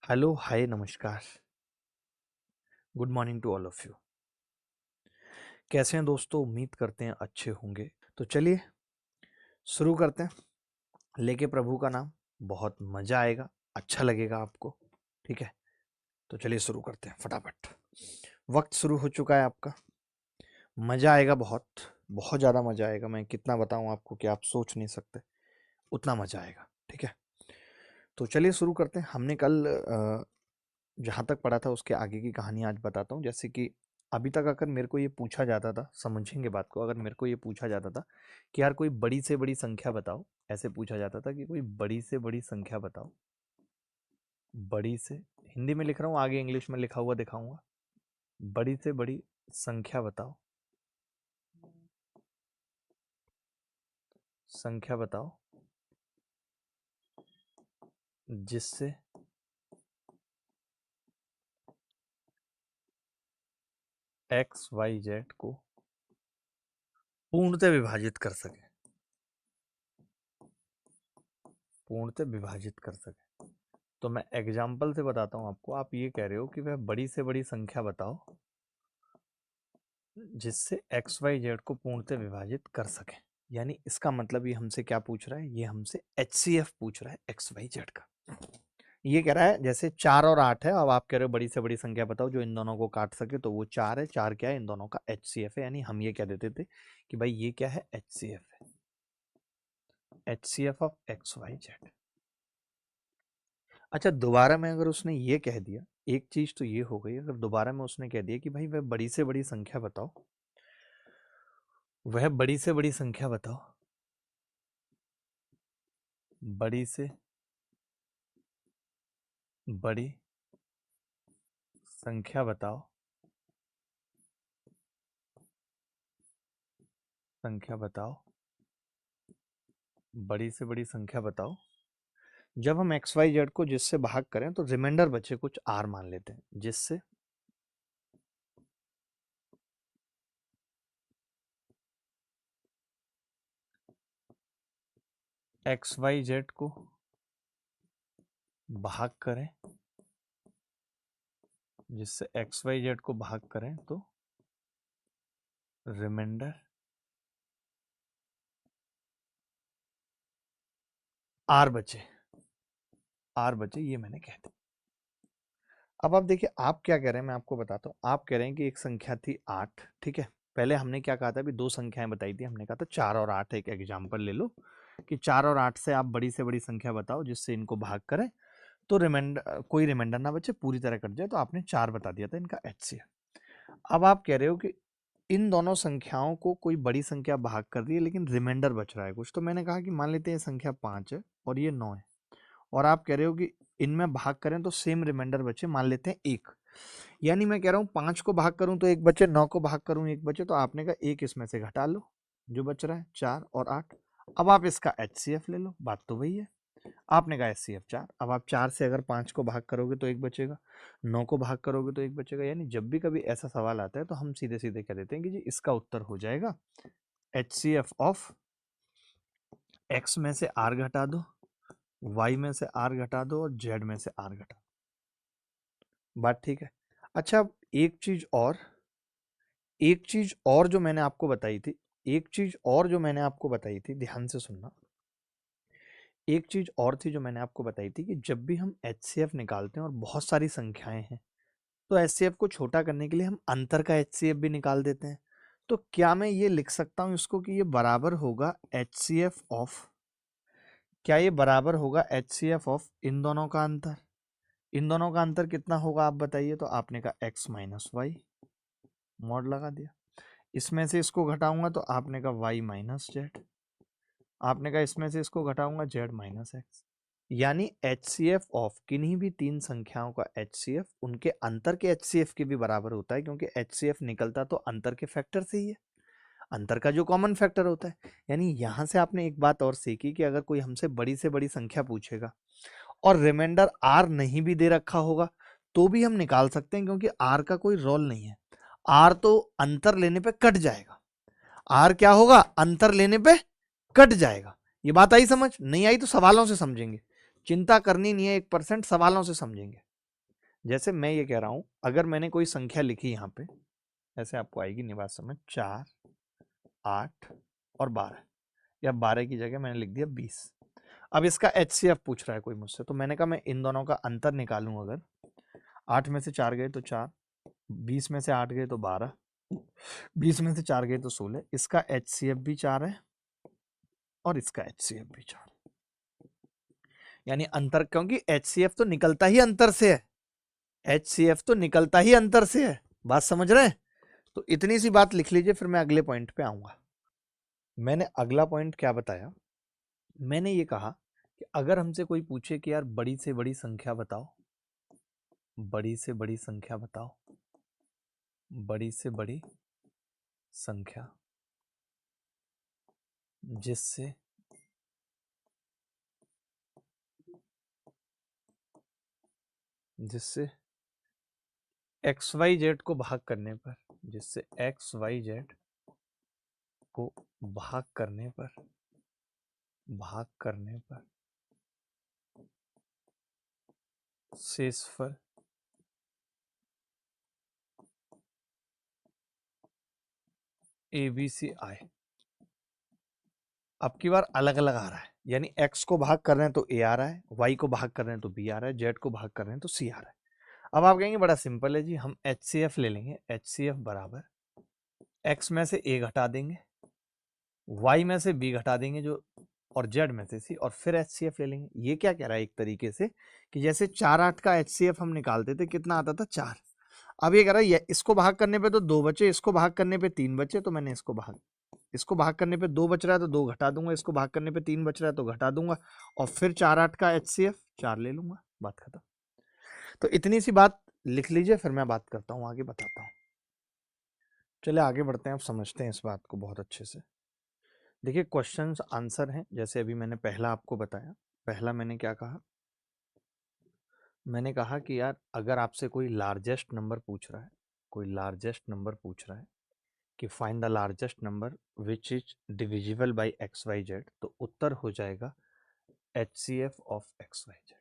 Hello, hi, नमस्कार। Good morning to all of you. कैसे हैं दोस्तों? उम्मीद करते हैं अच्छे होंगे। तो चलिए शुरू करते हैं। लेके प्रभु का नाम, बहुत मजा आएगा, अच्छा लगेगा आपको। ठीक है, तो चलिए शुरू करते हैं फटाफट। वक्त शुरू हो चुका है आपका। मजा आएगा, बहुत बहुत ज़्यादा मजा आएगा। मैं कितना बताऊं आपको कि आप सोच नहीं सकते, उतना मजा आएगा। ठीक है, तो चलिए शुरू करते हैं। हमने कल जहाँ तक पढ़ा था उसके आगे की कहानी आज बताता हूँ। जैसे कि अभी तक अगर मेरे को ये पूछा जाता था, समझेंगे बात को, अगर मेरे को ये पूछा जाता था कि यार कोई बड़ी से बड़ी संख्या बताओ, ऐसे पूछा जाता था कि कोई बड़ी से बड़ी संख्या बताओ। बड़ी से, हिंदी में लिख रहा हूँ, आगे इंग्लिश में लिखा हुआ दिखाऊंगा। बड़ी से बड़ी संख्या बताओ, संख्या बताओ जिससे एक्स वाई जेड को पूर्णतः विभाजित कर सके, पूर्णतः विभाजित कर सके। तो मैं एग्जाम्पल से बताता हूँ आपको। आप ये कह रहे हो कि वह बड़ी से बड़ी संख्या बताओ जिससे एक्स वाई जेड को पूर्णतः विभाजित कर सके। यानी इसका मतलब ये हमसे क्या पूछ रहा है? ये हमसे HCF पूछ रहा है एक्स वाई जेड का। ये कह रहा है जैसे 4 और 8 है, अब आप कह रहे हो बड़ी से बड़ी संख्या बताओ जो इन दोनों को काट सके, तो वो 4 है। 4 क्या है? इन दोनों का HCF है। यानी हम ये कह देते थे कि भाई ये क्या है? HCF है, HCF of x y z. अच्छा, दोबारा में अगर उसने ये कह दिया, एक चीज तो ये हो गई, अगर दोबारा में उसने कह दिया कि भाई वह बड़ी से बड़ी संख्या बताओ, वह बड़ी से बड़ी संख्या बताओ, बड़ी से बड़ी संख्या बताओ, संख्या बताओ, बड़ी से बड़ी संख्या बताओ। जब हम एक्स वाई जेड को जिससे भाग करें तो रिमाइंडर बचे कुछ आर मान लेते हैं, जिससे एक्स वाई जेड को भाग करें, जिससे एक्स वाई जेड को भाग करें तो रिमाइंडर आर बचे, आर बचे, ये मैंने कह दिया। अब आप देखिए आप क्या कह रहे हैं, मैं आपको बताता हूँ। आप कह रहे हैं कि एक संख्या थी 8, ठीक है। पहले हमने क्या कहा था? अभी दो संख्याएं बताई थी, हमने कहा था 4 और 8। एक एग्जाम्पल ले लो कि 4 और 8 से आप बड़ी से बड़ी संख्या बताओ जिससे इनको भाग करें तो रिमाइंडर, कोई रिमाइंडर ना बचे, पूरी तरह कट जाए। तो आपने 4 बता दिया था इनका HCF। अब आप कह रहे हो कि इन दोनों संख्याओं को कोई बड़ी संख्या भाग कर रही है लेकिन रिमाइंडर बच रहा है कुछ। तो मैंने कहा कि मान लेते हैं संख्या 5 है और ये 9 है, और आप कह रहे हो कि इनमें भाग करें तो सेम रिमाइंडर बचे, मान लेते हैं 1। यानी मैं कह रहा हूँ 5 को भाग करूं तो 1 बचे, 9 को भाग करूं 1 बचे। तो आपने कहा 1 इसमें से घटा लो, जो बच रहा है 4 और 8। अब आप इसका HCF ले लो, बात तो वही है। आपने कहा HCF 4। अब आप 4 से अगर 5 को भाग करोगे तो 1 बचेगा, 9 को भाग करोगे तो 1 बचेगा। यानी जब भी कभी ऐसा सवाल आता है तो हम सीधे सीधे कह देते हैं कि जी इसका उत्तर हो जाएगा HCF ऑफ एक्स में से आर घटा दो, वाई में से आर घटा दो और जेड में से आर घटा दो। बात ठीक है। अच्छा, अब एक चीज और, एक चीज और जो मैंने आपको बताई थी, एक चीज और जो मैंने आपको बताई थी, ध्यान से सुनना। एक चीज और थी जो मैंने आपको बताई थी कि जब भी हम HCF निकालते हैं और बहुत सारी संख्याएं हैं तो HCF को छोटा करने के लिए हम अंतर का HCF भी निकाल देते हैं। तो क्या मैं ये लिख सकता हूं इसको कि ये बराबर होगा HCF ऑफ, क्या ये बराबर होगा HCF ऑफ इन दोनों का अंतर? इन दोनों का अंतर कितना होगा आप बताइए? तो आपने कहा x माइनस वाई, मॉड लगा दिया। इसमें से इसको घटाऊंगा तो आपने कहा y माइनस जेड, आपने कहा इसमें से इसको घटाऊंगा z माइनस एक्स। यानी HCF ऑफ किन्हीं भी तीन संख्याओं का HCF उनके अंतर के HCF के भी बराबर होता है, क्योंकि HCF निकलता तो अंतर के फैक्टर से ही है, अंतर का जो कॉमन फैक्टर होता है। यानी यहां से आपने एक बात और सीखी कि अगर कोई हमसे बड़ी से बड़ी संख्या पूछेगा और रिमाइंडर आर नहीं भी दे रखा होगा तो भी हम निकाल सकते हैं, क्योंकि आर का कोई रोल नहीं है। आर तो अंतर लेने पे कट जाएगा, आर क्या होगा? अंतर लेने पे कट जाएगा। ये बात आई समझ? नहीं आई तो सवालों से समझेंगे, चिंता करनी नहीं है, 1% सवालों से समझेंगे। जैसे मैं ये कह रहा हूं, अगर मैंने कोई संख्या लिखी यहाँ पे, ऐसे आपको आएगी नहीं बात समझ, 4, 8 और 12, या 12 की जगह मैंने लिख दिया 20। अब इसका HCF पूछ रहा है कोई मुझसे, तो मैंने कहा मैं इन दोनों का अंतर निकालूं, अगर 8 में से 4 गए तो 4, 20 में से 8 गए तो 12, 20 में से 4 गए तो 16, इसका HCF भी 4 है और इसका HCF भी 4, यानी अंतर, क्योंकि HCF तो निकलता ही अंतर से है, HCF तो निकलता ही अंतर से है, बात समझ रहे हैं? तो इतनी सी बात लिख लीजिए, फिर मैं अगले पॉइंट पे आऊंगा। मैंने अगला पॉइंट क्या बताया, मैंने ये कहा कि अगर हमसे कोई पूछे कि यार बड़ी से बड़ी संख्या बताओ, बड़ी से बड़ी संख्या बताओ, बड़ी से बड़ी संख्या जिससे जिससे XYZ को भाग करने पर, जिससे XYZ को भाग करने पर शेषफल ABC आए। अब की बार अलग अलग आ रहा है, यानी X को भाग कर रहे हैं तो A आ रहा है, Y को भाग कर रहे हैं तो B आ रहा है, Z को भाग कर रहे हैं तो C आ रहा है। अब आप कहेंगे बड़ा सिंपल है जी, हम HCF ले लेंगे, HCF बराबर X में से A घटा देंगे, Y में से B घटा देंगे जो, और Z में से C, और फिर HCF ले लेंगे। ये क्या कह रहा है एक तरीके से कि जैसे 4 8 का HCF हम निकालते थे, कितना आता था 4, अब ये कह रहा है इसको भाग करने पे तो 2 बचे, इसको भाग करने पे 3 बचे, तो मैंने इसको भाग करने पे 2 बच रहा है तो 2 घटा दूंगा, इसको भाग करने पे 3 बच रहा है तो घटा दूंगा, और फिर 4 8 का HCF 4 ले लूंगा, बात खत्म। तो इतनी सी बात लिख लीजिए, फिर मैं बात करता हूँ, आगे बताता हूँ। चलिए आगे बढ़ते हैं, अब समझते हैं इस बात को बहुत अच्छे से। देखिए क्वेश्चंस आंसर हैं, जैसे अभी मैंने पहला आपको बताया। पहला मैंने क्या कहा, मैंने कहा कि यार अगर आपसे कोई लार्जेस्ट नंबर पूछ रहा है, कोई लार्जेस्ट नंबर पूछ रहा है कि find the largest number which is divisible by XYZ, तो उत्तर हो जाएगा HCF ऑफ XYZ।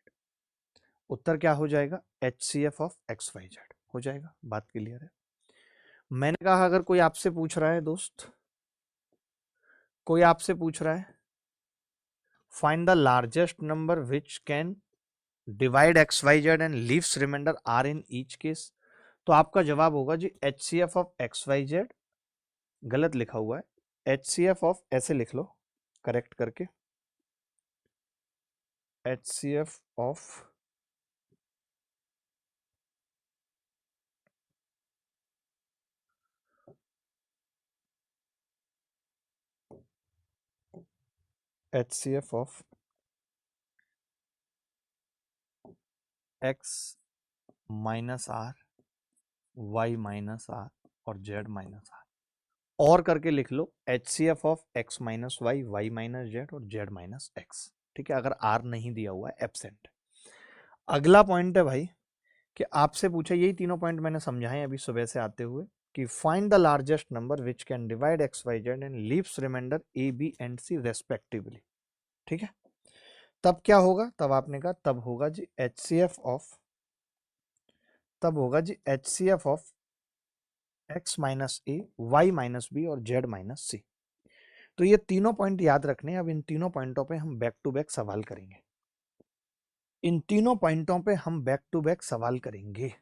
उत्तर क्या हो जाएगा, HCF ऑफ XYZ हो जाएगा। बात क्लियर है? मैंने कहा अगर कोई आपसे पूछ रहा है दोस्त, कोई आपसे पूछ रहा है find the largest number which can divide XYZ and leaves remainder R in each case, तो आपका जवाब होगा जी HCF ऑफ XYZ, गलत लिखा हुआ है, HCF ऑफ, ऐसे लिख लो करेक्ट करके, HCF of X minus R, Y minus R और Z माइनस R, और करके लिख लो HCF of X minus Y, Y minus Z और Z माइनस X। ठीक है, अगर R नहीं दिया हुआ है, एब्सेंट। अगला पॉइंट है भाई कि आपसे पूछा, यही तीनों पॉइंट मैंने समझाए अभी सुबह से आते हुए, कि find the largest number which can divide XYZ and leaves remainder A B and C respectively. ठीक है, तब क्या होगा, तब आपने कहा तब होगा जी HCF ऑफ, तब होगा जी HCF of X minus A, Y minus B और Z माइनस C। तो ये तीनों पॉइंट याद रखने। अब इन तीनों पॉइंटों पे हम बैक टू बैक सवाल करेंगे, इन तीनों पॉइंटों पे हम बैक टू बैक सवाल करेंगे।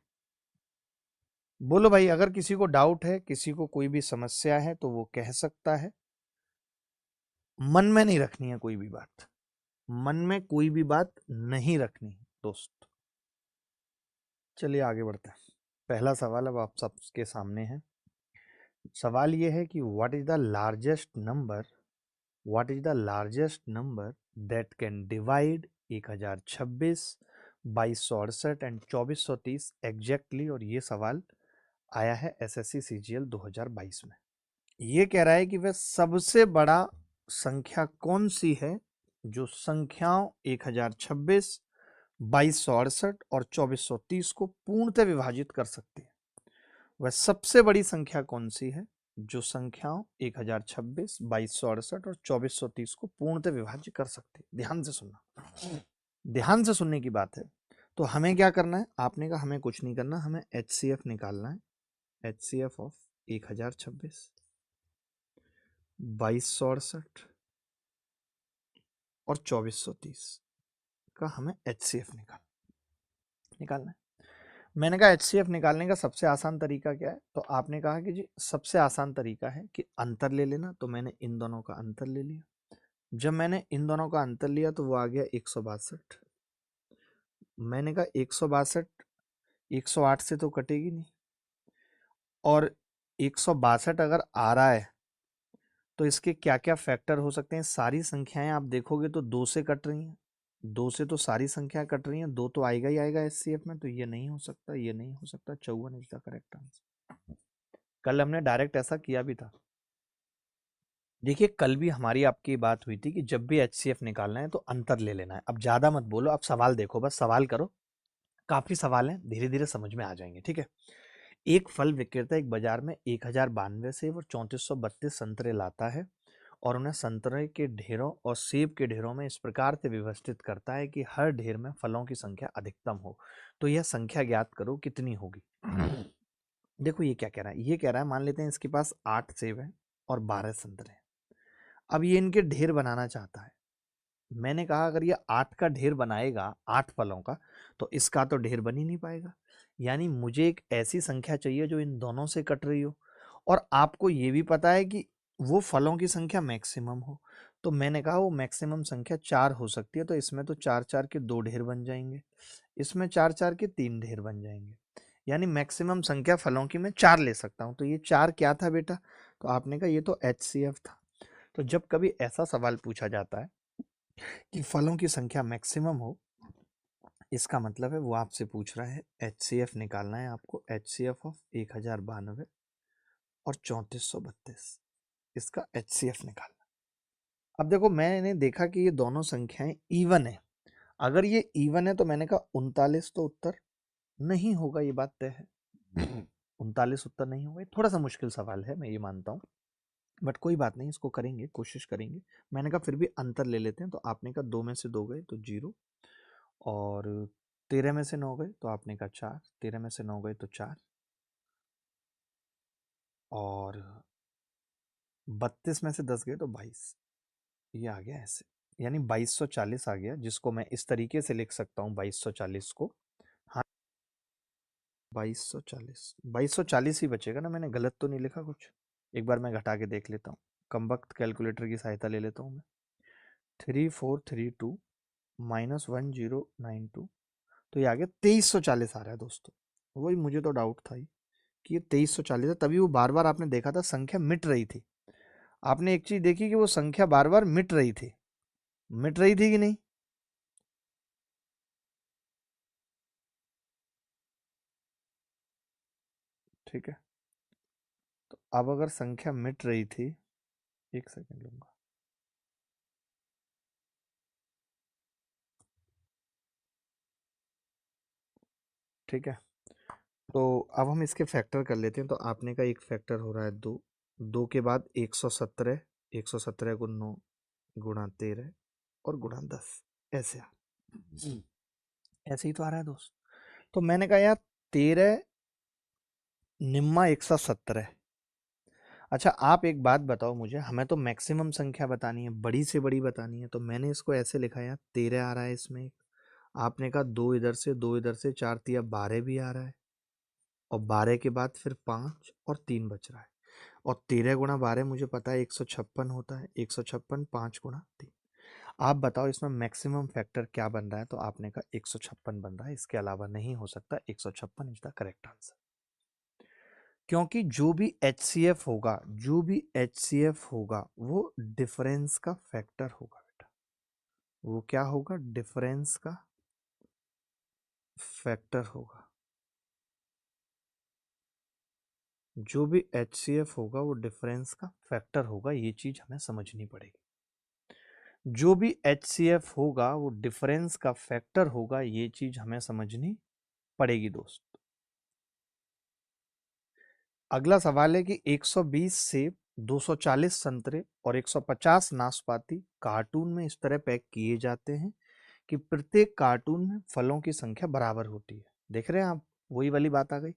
बोलो भाई, अगर किसी को डाउट है, किसी को कोई भी समस्या है तो वो कह सकता है, मन में नहीं रखनी है कोई भी बात, मन में कोई भी बात नहीं रखनी है दोस्त। चलिए आगे बढ़ते हैं। पहला सवाल अब आप सबके सामने है। सवाल ये है कि what is the largest number, what is the largest number that can divide 1026, 2268 and 2430 exactly. और ये सवाल आया है SSC CGL 2022 में। ये कह रहा है कि वह सबसे बड़ा संख्या कौन सी है जो संख्याओं 1026, 2268 और 2430 को पूर्णतः विभाजित कर सकती है। वह सबसे बड़ी संख्या कौन सी है जो संख्याओं 1026, 2268 और 2430 को पूर्णतः विभाजित कर सकती है। ध्यान से सुनना, ध्यान से सुनने की बात है। तो हमें क्या करना है, आपने कहा हमें कुछ नहीं करना, हमें HCF निकालना है। HCF ऑफ 1026, 2268 और 2430 का हमें HCF निकालना है। मैंने कहा HCF निकालने का सबसे आसान तरीका क्या है, तो आपने कहा कि जी सबसे आसान तरीका है कि अंतर ले लेना, तो मैंने इन दोनों का अंतर ले लिया। जब मैंने इन दोनों का अंतर लिया तो वो आ गया 162। मैंने कहा 162 108 से तो कटेगी नहीं, और 162 अगर आ रहा है तो इसके क्या क्या फैक्टर हो सकते हैं। सारी संख्याएं आप देखोगे तो 2 से कट रही हैं, 2 से तो सारी संख्या कट रही हैं, 2 तो आएगा ही आएगा HCF में, तो ये नहीं हो सकता, ये नहीं हो सकता। 54 इज द करेक्ट आंसर। कल हमने डायरेक्ट ऐसा किया भी था। देखिए कल भी हमारी आपकी बात हुई थी कि जब भी HCF निकालना है तो अंतर ले लेना है। अब ज्यादा मत बोलो, अब सवाल देखो, बस सवाल करो। काफी सवाल हैं, धीरे धीरे समझ में आ जाएंगे, ठीक है। एक फल विक्रेता एक बाजार में 1092 सेब और 3432 संतरे लाता है और उन्हें संतरे के ढेरों और सेब के ढेरों में इस प्रकार से व्यवस्थित करता है कि हर ढेर में फलों की संख्या अधिकतम हो। तो यह संख्या ज्ञात करो कितनी होगी। देखो ये क्या कह रहा है, ये कह रहा है मान लेते हैं इसके पास 8 सेब हैं और 12 संतरे हैं। अब ये इनके ढेर बनाना चाहता है। मैंने कहा अगर ये 8 का ढेर बनाएगा, 8 फलों का, तो इसका तो ढेर बन ही नहीं पाएगा। यानी मुझे एक ऐसी संख्या चाहिए जो इन दोनों से कट रही हो, और आपको ये भी पता है कि वो फलों की संख्या मैक्सिमम हो। तो मैंने कहा वो मैक्सिमम संख्या 4 हो सकती है, तो इसमें तो 4 4 के 2 ढेर बन जाएंगे, इसमें 4 4 के 3 ढेर बन जाएंगे। यानी मैक्सिमम संख्या फलों की मैं 4 ले सकता हूँ। तो ये 4 क्या था बेटा, तो आपने कहा ये तो HCF था। तो जब कभी ऐसा सवाल पूछा जाता है कि फलों की संख्या मैक्सिमम हो, इसका मतलब है वो आपसे पूछ रहा है HCF निकालना है आपको। HCF ऑफ 1092 और 3432, इसका HCF निकालना। अब देखो मैंने देखा कि ये दोनों संख्याएं इवन है। अगर ये इवन है तो मैंने कहा 39 तो उत्तर नहीं होगा, ये बात तय है। 39 उत्तर नहीं होगा। थोड़ा सा मुश्किल सवाल है, मैं ये मानता हूँ, बट कोई बात नहीं, इसको करेंगे, कोशिश करेंगे। मैंने कहा फिर भी अंतर ले लेते हैं। तो आपने कहा 2 में से 2 गए तो 0, और 13 में से 9 गए तो आपने कहा 4, 13 में से 9 गए तो 4, और 32 में से 10 गए तो 22। ये आ गया ऐसे, यानी 2240 आ गया, जिसको मैं इस तरीके से लिख सकता हूँ 2240 को। हाँ 2240, 2240 ही बचेगा ना, मैंने गलत तो नहीं लिखा कुछ। एक बार मैं घटा के देख लेता हूँ, कमबख्त कैलकुलेटर की सहायता ले लेता हूँ मैं। 3432 माइनस 1092, तो ये आ गया 2340 आ रहा है दोस्तों। वही मुझे तो डाउट था ही कि ये 2340 है, तभी वो बार बार आपने देखा था संख्या मिट रही थी। आपने एक चीज देखी कि वो संख्या बार बार मिट रही थी, मिट रही थी कि नहीं। ठीक है, तो अब अगर संख्या मिट रही थी, एक सेकंड लूंगा। ठीक है, तो अब हम इसके फैक्टर कर लेते हैं। तो आपने का एक फैक्टर हो रहा है 2, 2 के बाद 117, 117 को 9 गुणा 13 और गुणा 10, ऐसे ऐसे ही तो आ रहा है दोस्त। तो मैंने कहा यार 13 निम्मा 117। अच्छा आप एक बात बताओ मुझे, हमें तो मैक्सिमम संख्या बतानी है, बड़ी से बड़ी बतानी है, तो मैंने इसको ऐसे लिखा यार 13 आ रहा है इसमें। आपने कहा 2 इधर से 2 इधर से, 4 तिया 12 भी आ रहा है, और 12 के बाद फिर 5 और 3 बच रहा है, और 13 गुणा 12 मुझे पता है 156 होता है, 156 5 गुणा 3। आप बताओ इसमें मैक्सिमम फैक्टर क्या बन रहा है, तो आपने कहा 156 बन रहा है, इसके अलावा नहीं हो सकता। 156 इज द करेक्ट आंसर। क्योंकि जो भी HCF होगा, जो भी HCF होगा वो डिफरेंस का फैक्टर होगा बेटा। वो क्या होगा, डिफरेंस का फैक्टर होगा। जो भी HCF होगा वो डिफरेंस का फैक्टर होगा, ये चीज हमें समझनी पड़ेगी। जो भी HCF होगा वो डिफरेंस का फैक्टर होगा, ये चीज हमें समझनी पड़ेगी दोस्त। अगला सवाल है कि 120 सेब, 240 संतरे और 150 नाशपाती कार्टून में इस तरह पैक किए जाते हैं कि प्रत्येक कार्टून में फलों की संख्या बराबर होती है। देख रहे हैं आप, वही वाली बात आ गई।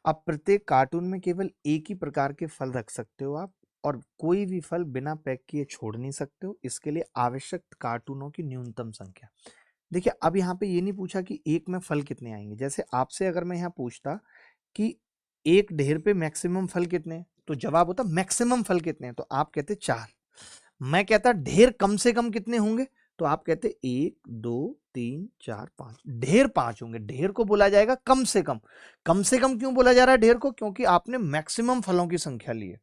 अब प्रत्येक कार्टून में केवल एक ही प्रकार के फल रख सकते हो आप, और कोई भी फल बिना पैक किए छोड़ नहीं सकते हो। इसके लिए आवश्यक कार्टूनों की न्यूनतम संख्या। देखिए अब यहाँ पे ये नहीं पूछा कि एक में फल कितने आएंगे। जैसे आपसे अगर मैं यहाँ पूछता कि एक ढेर पे मैक्सिमम फल कितने हैं, तो जवाब होता मैक्सिमम फल कितने हैं, तो आप कहते 4। मैं कहता ढेर कम से कम कितने होंगे, तो आप कहते 1 2 3 4 5। ढेर 5 होंगे। ढेर को बोला जाएगा कम से कम। कम से कम क्यों बोला जा रहा है ढेर को? क्योंकि आपने मैक्सिमम फलों की संख्या ली है।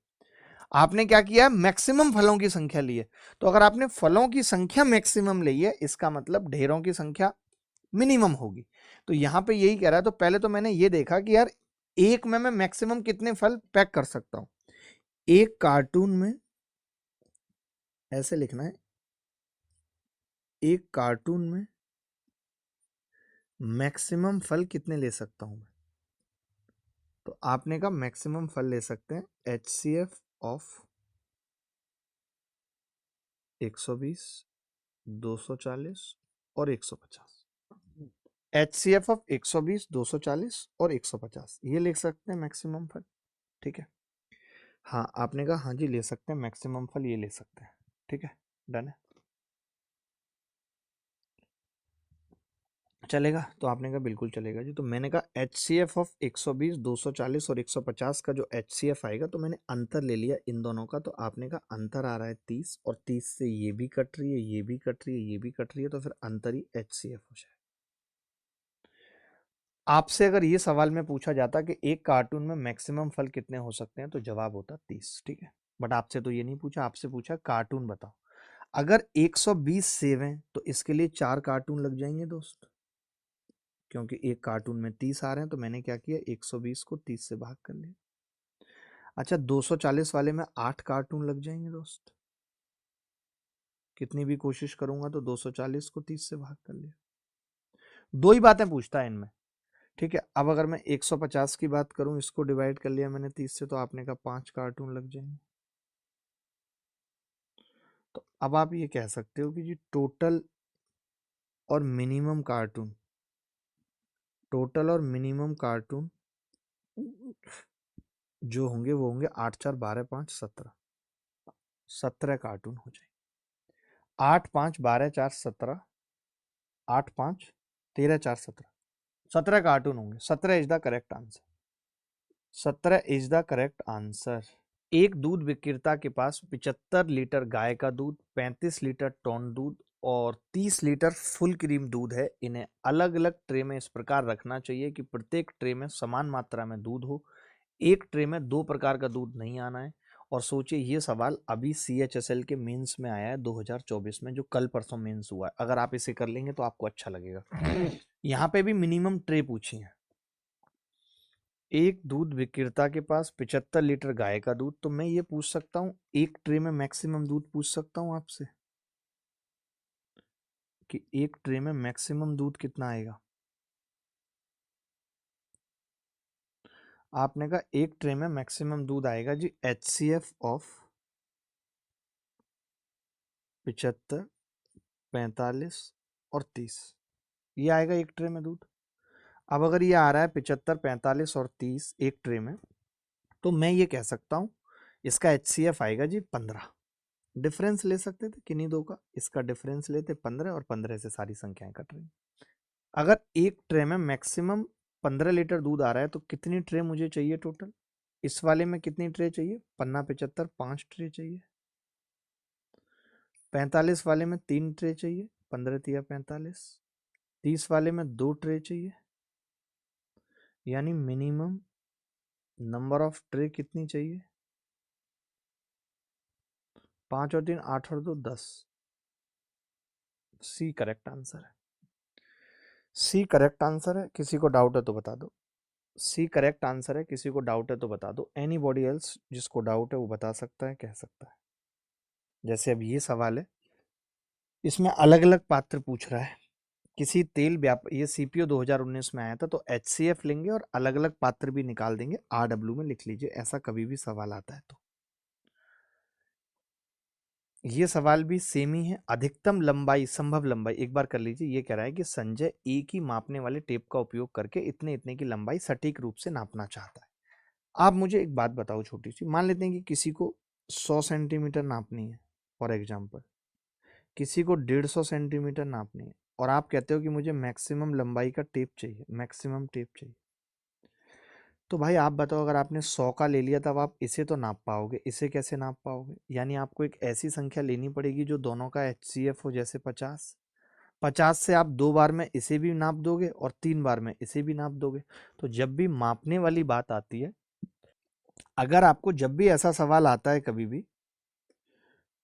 आपने क्या किया है? मैक्सिमम फलों की संख्या ली है। तो अगर आपने फलों की संख्या मैक्सिमम ली है, इसका मतलब ढेरों की संख्या मिनिमम होगी। तो यहां पे यही कह रहा है। तो पहले तो मैंने ये देखा कि यार एक में मैं मैक्सिमम कितने फल पैक कर सकता हूं। एक कार्टून में ऐसे लिखना है, एक कार्टून में मैक्सिमम फल कितने ले सकता हूं मैं। तो आपने कहा मैक्सिमम फल ले सकते हैं HCF ऑफ 120, 240 और 150। HCF ऑफ 120, 240 और 150, ये लिख सकते हैं मैक्सिमम फल। ठीक है, हाँ आपने कहा हाँ जी ले सकते हैं मैक्सिमम फल, ये ले सकते हैं। ठीक है, डन है, चलेगा। तो आपने कहा बिल्कुल चलेगा जी। तो मैंने कहा HCF ऑफ 120, 240 और 150 का जो HCF आएगा, तो मैंने अंतर ले लिया इन दोनों का। तो आपने कहा अंतर आ रहा है 30, और 30 से ये भी कट रही है, ये भी कट रही है, ये भी कट रही है, तो फिर अंतर ही HCF हो जाए। आपसे अगर ये सवाल में पूछा जाता कि एक कार्टून में मैक्सिमम फल कितने हो सकते हैं, तो जवाब होता 30। ठीक है, बट आपसे तो ये नहीं पूछा, आपसे पूछा कार्टून बताओ। अगर 120 सेव हैं तो इसके लिए 4 कार्टून लग जाएंगे दोस्त, क्योंकि एक कार्टून में 30 आ रहे हैं। तो मैंने क्या किया, 120 को 30 से भाग कर लिया। अच्छा 240 वाले में 8 कार्टून लग जाएंगे दोस्त, कितनी भी कोशिश करूंगा तो 240 को 30 से भाग कर लिया। दो ही बातें पूछता है इनमें। ठीक है, अब अगर मैं 150 की बात करूं, इसको डिवाइड कर लिया मैंने 30 से, तो आपने कहा 5 कार्टून लग जाएंगे। तो अब आप ये कह सकते हो कि जी टोटल और मिनिमम कार्टून, टोटल और मिनिमम कार्टून जो होंगे वो होंगे 8 4 12 5 17, 17 कार्टून हो जाएंगे। 8 5 12 4 17, 8 5 13 4 17, 17 कार्टून होंगे। 17 is the correct answer. 17 is the correct answer. एक दूध विक्रेता के पास 75 लीटर गाय का दूध, 35 लीटर टोन दूध और 30 लीटर फुल क्रीम दूध है। इन्हें अलग अलग ट्रे में इस प्रकार रखना चाहिए कि प्रत्येक ट्रे में समान मात्रा में दूध हो। एक ट्रे में 2 प्रकार का दूध नहीं आना है। और सोचिए ये सवाल अभी CHSL के मेंस में आया है 2024 में, जो कल परसों मेंस हुआ है। अगर आप इसे कर लेंगे तो आपको अच्छा लगेगा। यहाँ पे भी मिनिमम ट्रे पूछी है। एक दूध विक्रेता के पास 75 लीटर गाय का दूध, तो मैं ये पूछ सकता हूँ एक ट्रे में मैक्सिमम दूध पूछ सकता हूँ आपसे कि एक ट्रे में मैक्सिमम दूध कितना आएगा। आपने कहा एक ट्रे में मैक्सिमम दूध आएगा जी HCF ऑफ 75, 45 और 30, ये आएगा एक ट्रे में दूध। अब अगर ये आ रहा है 75, 45 और 30 एक ट्रे में, तो मैं ये कह सकता हूँ इसका HCF आएगा जी 15। डिफरेंस ले सकते थे किन्हीं दो का, इसका डिफरेंस लेते 15 और 15 से सारी संख्याएं कट रही। अगर एक ट्रे में मैक्सिमम 15 लीटर दूध आ रहा है, तो कितनी ट्रे मुझे चाहिए टोटल? इस वाले में कितनी ट्रे चाहिए? पन्ना 75 5 ट्रे चाहिए। 45 वाले में 3 ट्रे चाहिए, 15 तिया 45। 30 वाले में 2 ट्रे चाहिए, यानी मिनिमम नंबर ऑफ ट्रे कितनी चाहिए? 5 और 3 8 और 2 10। सी करेक्ट आंसर है। सी करेक्ट आंसर है। किसी को डाउट है तो बता दो। सी करेक्ट आंसर है। किसी को डाउट है तो बता दो। एनीबॉडी एल्स जिसको डाउट है वो बता सकता है, कह सकता है। जैसे अब ये सवाल है, इसमें अलग अलग पात्र पूछ रहा है। किसी तेल व्यापार, ये CPO 2019 में आया था, तो HCF लेंगे और अलग अलग पात्र भी निकाल देंगे। RW में लिख लीजिए, ऐसा कभी भी सवाल आता है तो। ये सवाल भी सेम ही है। अधिकतम लंबाई, संभव लंबाई, एक बार कर लीजिए। ये कह रहा है कि संजय एक ही मापने वाले टेप का उपयोग करके इतने इतने की लंबाई सटीक रूप से नापना चाहता है। आप मुझे एक बात बताओ छोटी सी, मान लेते हैं कि किसी को 100 सेंटीमीटर नापनी है फॉर एग्जाम्पल, किसी को 150 सेंटीमीटर नापनी है, और आप कहते हो कि मुझे मैक्सिमम लंबाई का टेप चाहिए, मैक्सिमम टेप चाहिए। तो भाई आप बताओ, अगर आपने 100 का ले लिया तब आप इसे तो नाप पाओगे, इसे कैसे नाप पाओगे? यानी आपको एक ऐसी संख्या लेनी पड़ेगी जो दोनों का HCF हो, जैसे 50। 50 से आप 2 बार में इसे भी नाप दोगे और 3 बार में इसे भी नाप दोगे। तो जब भी मापने वाली बात आती है, अगर आपको जब भी ऐसा सवाल आता है कभी भी,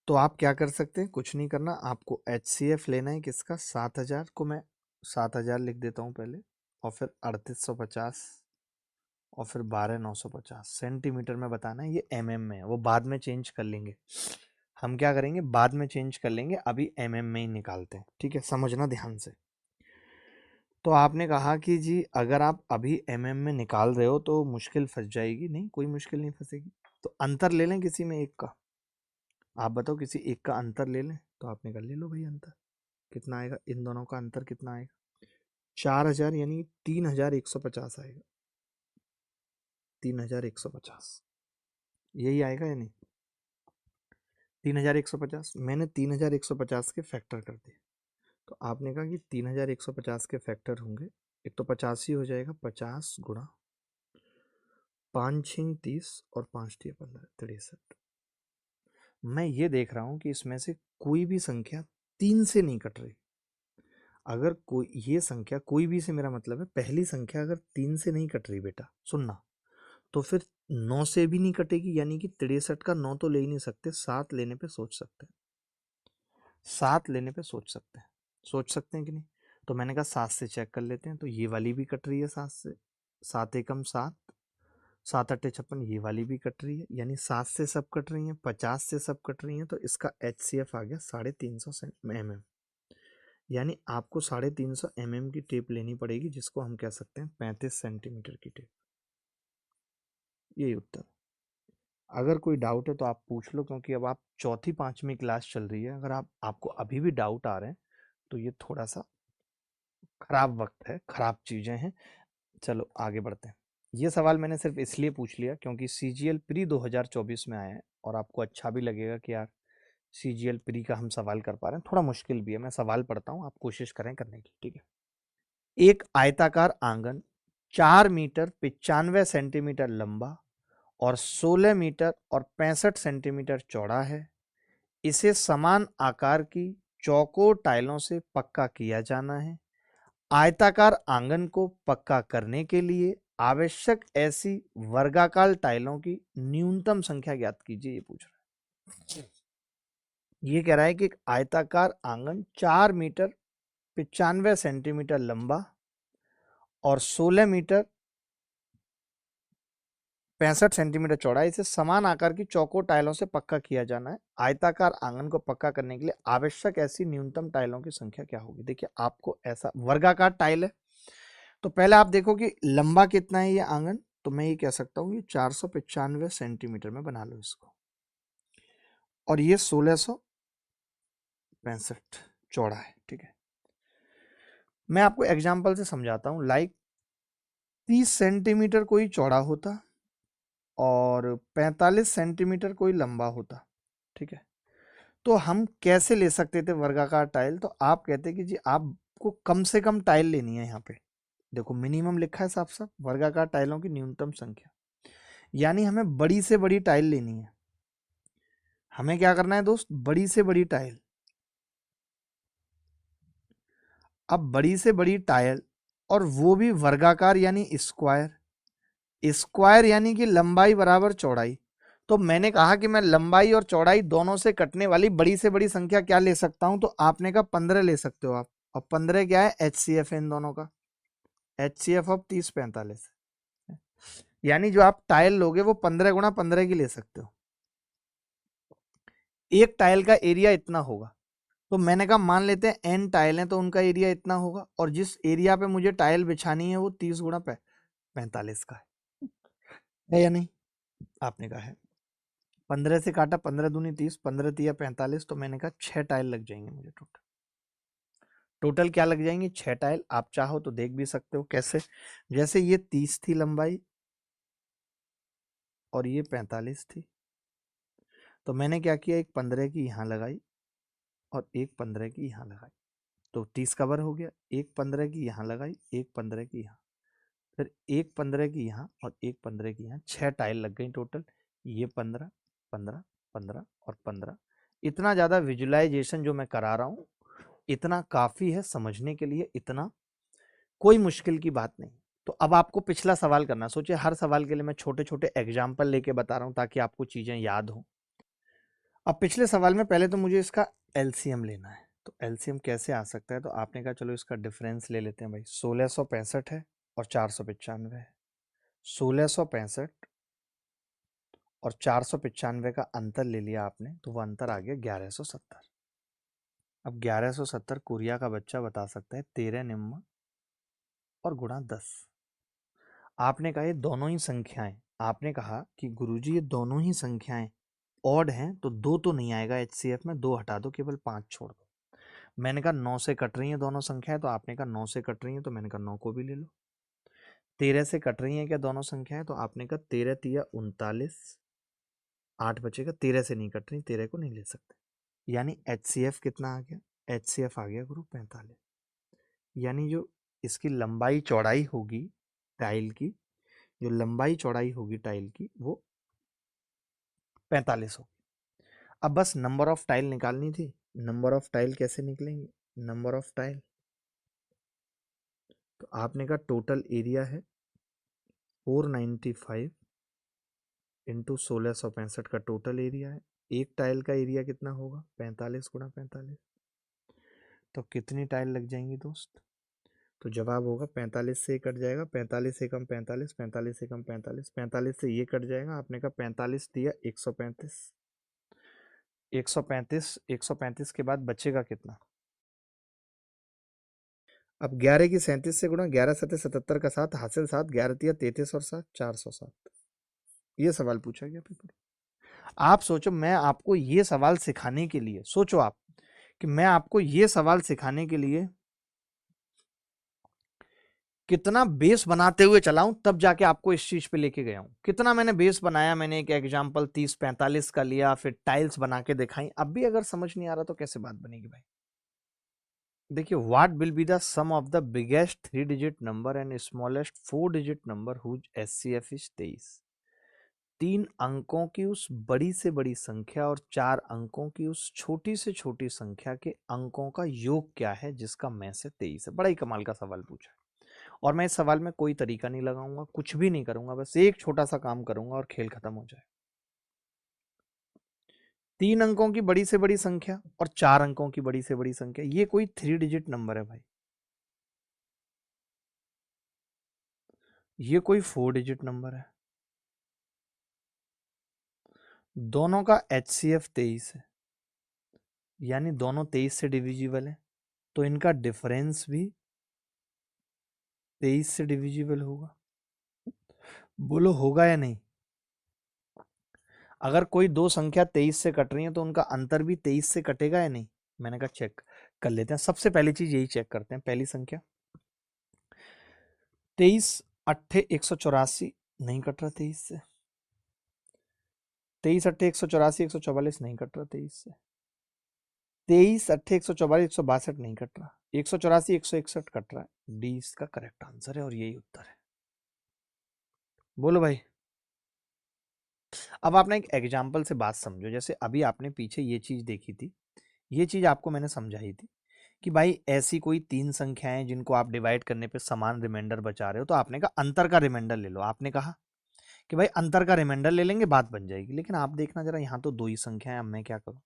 तो आप क्या कर सकते हैं? कुछ नहीं करना, आपको HCF लेना है किसका? 7000 को मैं 7000 लिख देता हूँ पहले, और फिर 3850, और फिर 12950 सेंटीमीटर में बताना है। ये mm में है, वो बाद में चेंज कर लेंगे। हम क्या करेंगे? बाद में चेंज कर लेंगे, अभी mm में ही निकालते हैं, ठीक है? समझना ध्यान से। तो आपने कहा कि जी अगर आप अभी mm में निकाल रहे हो तो मुश्किल फंस जाएगी। नहीं, कोई मुश्किल नहीं फंसेगी। तो अंतर ले लें किसी में एक का। आप बताओ, किसी एक का अंतर ले लें। तो आपने कर ले लो भाई अंतर, कितना आएगा? इन दोनों का अंतर कितना आएगा? 4000, यानी 3150 आएगा। 3150 यही आएगा या नहीं? 3150, मैंने 3150 के फैक्टर कर दिए। तो आपने कहा कि 3150 के फैक्टर होंगे, एक तो 50 ही हो जाएगा, 50 गुणा 5 6 30 और 5 3 15 63। मैं ये देख रहा हूं कि इसमें से कोई भी संख्या 3 से नहीं कट रही। अगर कोई ये संख्या, कोई भी से मेरा मतलब है पहली संख्या अगर 3 से नहीं कट रही बेटा, सुनना, तो फिर 9 से भी नहीं कटेगी। यानी कि 63 का 9 तो ले ही नहीं सकते, 7 लेने पे सोच सकते हैं। 7 लेने पे सोच सकते हैं, सोच सकते हैं कि नहीं? तो मैंने कहा 7 से चेक कर लेते हैं। तो ये वाली भी कट रही है 7 से, 7 एकम 7, 7 अट्ठे 56, ये वाली भी कट रही है। यानी 7 से सब कट रही हैं, 50 से सब कट रही हैं। तो इसका HCF आ गया 350 mm। यानी आपको 350 mm की टेप लेनी पड़ेगी, जिसको हम कह सकते हैं 35 सेंटीमीटर की टेप। यही उत्तर। अगर कोई डाउट है तो आप पूछ लो, क्योंकि अब आप चौथी पांचवी क्लास चल रही है। अगर आपको अभी भी डाउट आ रहे हैं तो ये थोड़ा सा खराब वक्त है, खराब चीजें हैं। चलो आगे बढ़ते हैं। ये सवाल मैंने सिर्फ इसलिए पूछ लिया क्योंकि CGL प्री 2024 में आया है, और आपको अच्छा भी लगेगा कि यार CGL प्री का हम सवाल कर पा रहे हैं। थोड़ा मुश्किल भी है, मैं सवाल पढ़ता हूँ, आप कोशिश करें करने की, ठीक है? एक आयताकार आंगन 4 मीटर 95 सेंटीमीटर लंबा और 16 मीटर और 65 सेंटीमीटर चौड़ा है। इसे समान आकार की चौकोर टाइलों से पक्का किया जाना है। आयताकार आंगन को पक्का करने के लिए आवश्यक ऐसी वर्गाकार टाइलों की न्यूनतम संख्या ज्ञात कीजिए। ये पूछ रहा है। ये कह रहा है कि एक आयताकार आंगन 4 मीटर 95 सेंटीमीटर लंबा और 16 मीटर 65 सेंटीमीटर चौड़ा, इसे समान आकार की चौकोर टाइलों से पक्का किया जाना है। आयताकार आंगन को पक्का करने के लिए आवश्यक ऐसी न्यूनतम टाइलों की संख्या क्या होगी? देखिए, आपको ऐसा वर्गाकार टाइल है, तो पहले आप देखो कि लंबा कितना है ये आंगन। तो मैं ये कह सकता हूँ ये 495 सेंटीमीटर में बना लो इसको, और ये 1665 चौड़ा है, ठीक है? मैं आपको एग्जाम्पल से समझाता हूँ। लाइक 30 सेंटीमीटर कोई चौड़ा होता और 45 सेंटीमीटर कोई लंबा होता, ठीक है? तो हम कैसे ले सकते थे वर्गाकार टाइल? तो आप कहते कि जी आपको कम से कम टाइल लेनी है। यहाँ पे देखो मिनिमम लिखा है साफ साफ, वर्गाकार टाइलों की न्यूनतम संख्या, यानी हमें बड़ी से बड़ी टाइल लेनी है। हमें क्या करना है दोस्त? बड़ी से बड़ी टाइल। अब बड़ी से बड़ी टाइल, और वो भी वर्गाकार यानी स्क्वायर। स्क्वायर यानी कि लंबाई बराबर चौड़ाई। तो मैंने कहा कि मैं लंबाई और चौड़ाई दोनों से कटने वाली बड़ी से बड़ी संख्या क्या ले सकता हूं? तो आपने कहा 15 ले सकते हो आप। और 15 क्या है? HCF है इन दोनों का, HCF ऑफ 30 45। यानी जो आप टाइल लोगे वो 15 गुणा 15 की ले सकते हो। एक टाइल का एरिया इतना होगा। तो मैंने कहा मान लेते हैं n टाइल है तो उनका एरिया इतना होगा, और जिस एरिया पे मुझे टाइल बिछानी है वो 30 गुणा 45 का है या नहीं? आपने कहा है। 15 से काटा, 15 दूनी 30, 15 तिया 45, तो मैंने कहा 6 टाइल लग जाएंगे मुझे टोटल। टोटल क्या लग जाएंगे? 6 टाइल। आप चाहो तो देख भी सकते हो कैसे, जैसे ये 30 थी लंबाई और ये 45 थी, तो मैंने क्या किया, एक 15 की यहाँ लगाई और एक 15 की यहाँ लगाई, तो 30 कवर हो गया। एक 15 की यहाँ लगाई, एक 15 की यहाँ, फिर एक 15 की यहाँ और एक 15 की यहाँ, 6 टाइल लग गई टोटल। ये 15, 15, 15 और 15। इतना ज़्यादा विजुलाइजेशन जो मैं करा रहा हूँ इतना काफ़ी है समझने के लिए, इतना कोई मुश्किल की बात नहीं। तो अब आपको पिछला सवाल करना। सोचिए हर सवाल के लिए मैं छोटे छोटे एग्जाम्पल लेके बता रहा हूँ ताकि आपको चीज़ें याद हो। अब पिछले सवाल में पहले तो मुझे इसका एलसीएम लेना है, तो एलसीएम कैसे आ सकता है, तो आपने कहा चलो इसका डिफरेंस ले लेते हैं भाई। 1665 है और 495 है। 1665 और 495 का अंतर ले लिया आपने, तो वो अंतर आ गया 1170। अब 1170 कोरिया का बच्चा बता सकता है 13 निम्मा और गुणा 10। आपने कहा ये दोनों ही संख्याएं, आपने कहा कि गुरुजी ये दोनों ही संख्याएं ऑड हैं, तो 2 तो नहीं आएगा एचसीएफ में, 2 हटा दो, केवल 5 छोड़ दो। मैंने कहा 9 से कट रही हैं दोनों संख्याएं, तो आपने कहा 9 से कट रही हैं, तो मैंने कहा 9 को भी ले लो। 13 से कट रही हैं क्या दोनों संख्याएं, तो आपने कहा 13 तिया 39, 8 बचेगा। 13 से नहीं कट रही, 13 को नहीं ले सकते, यानी एचसीएफ कितना आ गया, एचसीएफ आ गया गुरु 45। यानी जो इसकी लंबाई चौड़ाई होगी टाइल की, जो लंबाई चौड़ाई होगी टाइल की वो 45 होगी। अब बस नंबर ऑफ टाइल निकालनी थी। नंबर ऑफ टाइल कैसे निकलेंगे, नंबर ऑफ टाइल, तो आपने कहा टोटल एरिया है 495 इंटू 1665 का टोटल एरिया है। एक टाइल का एरिया कितना होगा, 45 गुणा 45, तो कितनी टाइल लग जाएंगी दोस्त, तो जवाब होगा 45 से कट जाएगा, 45 से कम 45, 45 से कम 45, 45 से ये कट जाएगा। आपने कहा 45 दिया 135, 135, 135 के बाद बचेगा कितना। अब 11 की 37 से गुणा, 11 सत्ते 77 का 7 हासिल 7, 11 तिया 33 और 7 407। ये सवाल पूछा गया पेपर। आप सोचो, मैं आपको ये सवाल सिखाने के लिए, सोचो आप कि मैं आपको ये सवाल सिखाने के लिए कितना बेस बनाते हुए चलाऊं, तब जाके आपको इस चीज पे लेके गया हूं। कितना मैंने बेस बनाया, मैंने एक एग्जांपल 30-45 का लिया, फिर टाइल्स बना के दिखाई। अब भी अगर समझ नहीं आ रहा तो कैसे बात बनेगी भाई। देखिए, what will be the sum of the biggest 3 digit number and smallest 4 digit number whose HCF is 23। 3 अंकों की उस बड़ी से बड़ी संख्या और 4 अंकों की उस छोटी से छोटी संख्या के अंकों का योग क्या है जिसका में से 23 है। बड़ा ही कमाल का सवाल पूछा है। और मैं इस सवाल में कोई तरीका नहीं लगाऊंगा, कुछ भी नहीं करूंगा, बस एक छोटा सा काम करूंगा और खेल खत्म हो जाए। 3 अंकों की बड़ी से बड़ी संख्या और 4 अंकों की बड़ी से बड़ी संख्या, ये कोई 3 डिजिट नंबर है भाई, ये कोई 4 डिजिट नंबर है। दोनों का एचसीएफ 23 है, यानी दोनों 23 से डिविजिबल है, तो इनका डिफरेंस भी 23 से डिविजिबल होगा। बोलो होगा या नहीं। अगर कोई दो संख्या 23 से कट रही है तो उनका अंतर भी 23 से कटेगा या नहीं। मैंने कहा चेक कर लेते हैं। सबसे पहली चीज यही चेक करते हैं। पहली संख्या 23 अट्ठे 184 नहीं कट रहा 23 से। 23 अट्ठे 184 144 नहीं कट रहा 23 से। 23 अट्ठे 144 162 नहीं कट रहा। 184 161 कट रहा है। डी इसका करेक्ट आंसर है और यही उत्तर है। बोलो भाई। अब आपने एक एग्जाम्पल से बात समझो। जैसे अभी आपने पीछे ये चीज देखी थी, ये चीज आपको मैंने समझाई थी कि भाई ऐसी कोई 3 संख्याएं जिनको आप डिवाइड करने पे समान रिमाइंडर बचा रहे हो, तो आपने कहा अंतर का रिमाइंडर ले लो। आपने कहा कि भाई अंतर का रिमाइंडर ले लेंगे, बात बन जाएगी। लेकिन आप देखना जरा, यहाँ तो 2 ही संख्याएं, अब मैं क्या करूं।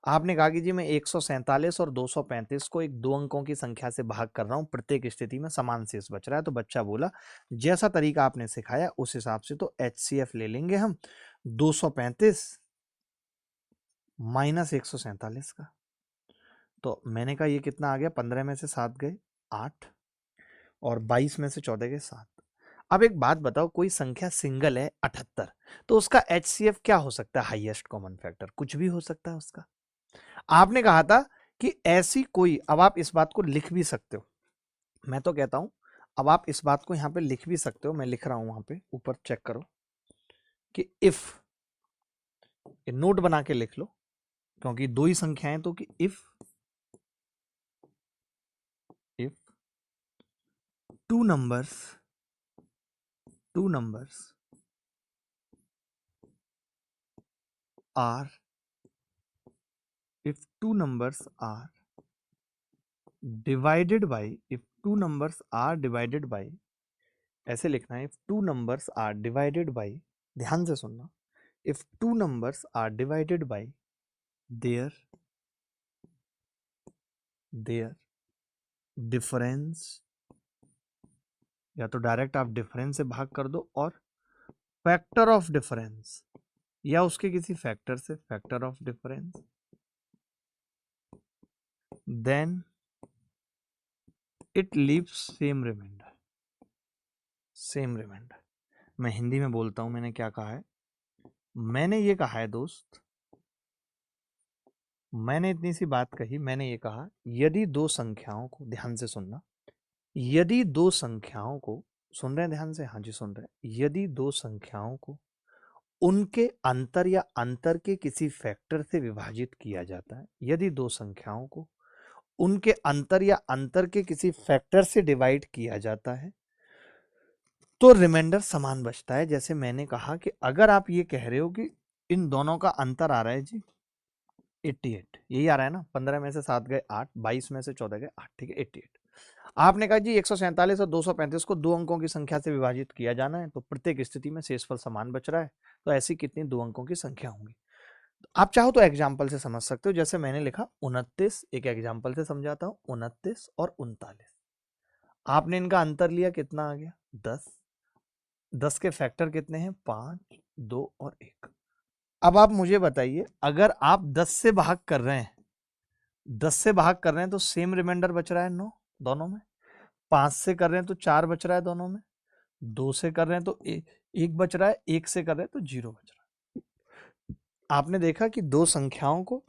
आपने कहा कि जी मैं 147 और 235 को एक 2 अंकों की संख्या से भाग कर रहा हूं, प्रत्येक स्थिति में समान शेष बच रहा है। तो बच्चा बोला जैसा तरीका आपने सिखाया उस हिसाब से तो एचसीएफ ले लेंगे हम 235 माइनस 147 का। तो मैंने कहा ये कितना आ गया, 15 में से 7 गए 8 और 22 में से 14 गए 7। अब एक बात बताओ, कोई संख्या सिंगल है 78, तो उसका HCF क्या हो सकता है? हाईएस्ट कॉमन फैक्टर कुछ भी हो सकता है उसका। आपने कहा था कि ऐसी कोई, अब आप इस बात को लिख भी सकते हो, मैं तो कहता हूं अब आप इस बात को यहां पे लिख भी सकते हो, मैं लिख रहा हूं वहां पे ऊपर, चेक करो कि इफ, नोट बना के लिख लो क्योंकि दो ही संख्याएं, तो कि if two numbers are if two numbers are divided by, if two numbers are divided by, ऐसे लिखना है, if two numbers are divided by, ध्यान से सुनना, if two numbers are divided by their difference, या तो डायरेक्ट आप difference से भाग कर दो, और फैक्टर ऑफ डिफरेंस, या उसके किसी फैक्टर से, factor of difference, then it leaves same remainder. मैं हिंदी में बोलता हूं, मैंने क्या कहा है? मैंने ये कहा है दोस्त, मैंने इतनी सी बात कही, मैंने ये कहा यदि दो संख्याओं को, ध्यान से सुनना, यदि दो संख्याओं को, सुन रहे हैं ध्यान से? हाँ जी सुन रहे हैं। यदि दो संख्याओं को उनके अंतर या अंतर के किसी फैक्टर से विभाजित किया जाता है, यदि दो संख्याओं को उनके अंतर या अंतर के किसी फैक्टर से डिवाइड किया जाता है, तो रिमाइंडर समान बचता है। जैसे मैंने कहा कि अगर आप ये कह रहे हो कि इन दोनों का अंतर आ रहा है जी 88, यही आ रहा है ना, 15 में से 7 गए 8, 22 में से 14 गए 8, ठीक है 88। आपने कहा जी 147 और 235 को दो अंकों की संख्या से विभाजित किया जाना है, तो प्रत्येक स्थिति में शेषफल समान बच रहा है, तो ऐसी कितनी दो अंकों की संख्या होंगी? आप चाहो तो एग्जाम्पल से समझ सकते हो, जैसे मैंने लिखा 29, एक एग्जाम्पल से समझाता हूं, 29 और 39, आपने इनका अंतर लिया, कितना आ गया 10, 10 के फैक्टर कितने हैं? 5, 2 और 1। अब आप मुझे बताइए, अगर आप 10 से भाग कर रहे हैं, 10 से भाग कर रहे हैं तो सेम रिमाइंडर बच रहा है 9 दोनों में, 5 से कर रहे हैं तो 4 बच रहा है दोनों में, 2 से कर रहे हैं तो 1 बच रहा है, 1 से कर रहे हैं तो 0 बच रहा है। आपने देखा कि दो संख्याओं को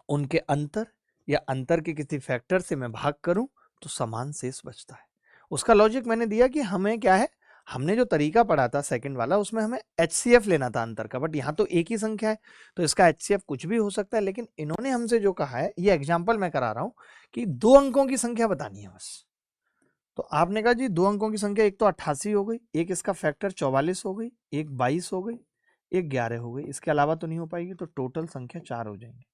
उनके अंतर या अंतर के किसी फैक्टर से मैं भाग करूं तो समान शेष बचता है। उसका लॉजिक मैंने दिया कि हमें क्या है, हमने जो तरीका पढ़ा था सेकंड वाला, उसमें हमें HCF लेना था अंतर का, बट यहाँ तो एक ही संख्या है तो इसका HCF कुछ भी हो सकता है। लेकिन इन्होंने हमसे जो कहा है, ये एग्जाम्पल मैं करा रहा हूं कि दो अंकों की संख्या बतानी है बस। तो आपने कहा जी दो अंकों की संख्या, एक तो 88 हो गई, एक इसका फैक्टर 44 हो गई, एक 22 हो गई, एक 11 हो गई, इसके अलावा तो नहीं हो पाएगी, तो टोटल संख्या 4 हो जाएंगे।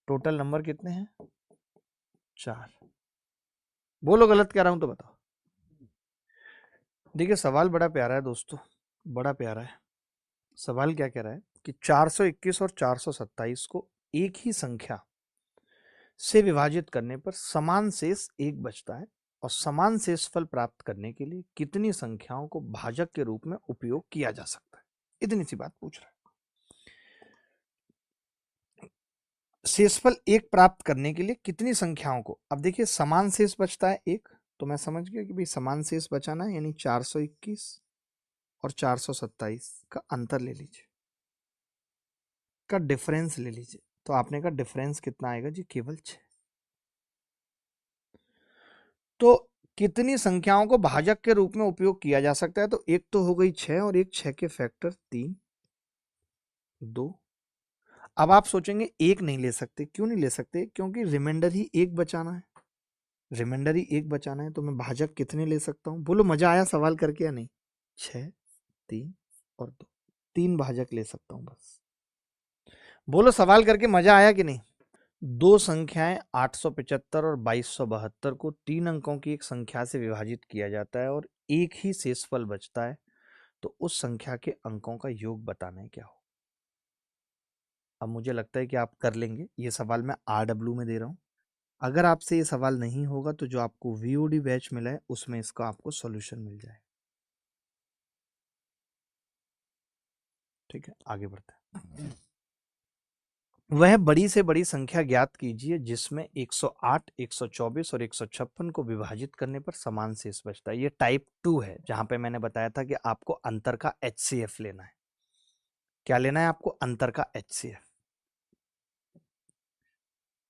टोटल नंबर कितने हैं? 4। बोलो गलत कह रहा हूं तो बताओ। देखिए सवाल बड़ा प्यारा है दोस्तों, बड़ा प्यारा है। सवाल क्या कह रहा है कि 421 और 427 को एक ही संख्या से विभाजित करने पर समान शेष 1 बचता है, और समान शेषफल प्राप्त करने के लिए कितनी संख्याओं को भाजक के रूप में उपयोग किया जा सकता है? इतनी सी बात पूछ रहा है। शेषफल 1 प्राप्त करने के लिए कितनी संख्याओं को, अब देखिए समान शेष बचता है 1, तो मैं समझ गया कि भाई समान शेष बचाना है, यानी 421 और 427 का अंतर ले लीजिए, का डिफरेंस ले लीजिए, तो आपने का डिफरेंस कितना आएगा जी? केवल 6। तो कितनी संख्याओं को भाजक के रूप में उपयोग किया जा सकता है? तो एक तो हो गई 6, और एक 6 के फैक्टर 3, 2। अब आप सोचेंगे एक नहीं ले सकते, क्यों नहीं ले सकते? क्योंकि रिमाइंडर ही एक बचाना है, रिमाइंडर ही एक बचाना है, तो मैं भाजक कितने ले सकता हूं? बोलो मजा आया सवाल करके या नहीं? 6, 3 और 2, 3 भाजक ले सकता हूं बस। बोलो सवाल करके मजा आया कि नहीं? दो संख्याएं 875 और 2272 को 3 अंकों की एक संख्या से विभाजित किया जाता है और एक ही शेषफल बचता है, तो उस संख्या के अंकों का योग बताना है क्या हो। अब मुझे लगता है कि आप कर लेंगे, ये सवाल मैं RW में दे रहा हूं। अगर आपसे ये सवाल नहीं होगा तो जो आपको VOD बैच मिला है उसमें इसका आपको सॉल्यूशन मिल जाए। ठीक है, आगे बढ़ते हैं। वह बड़ी से बड़ी संख्या ज्ञात कीजिए जिसमें 108, 124 और 156 को विभाजित करने पर समान शेष बचता है। ये टाइप 2 है, जहां पे मैंने बताया था कि आपको अंतर का HCF लेना है। क्या लेना है आपको? अंतर का HCF।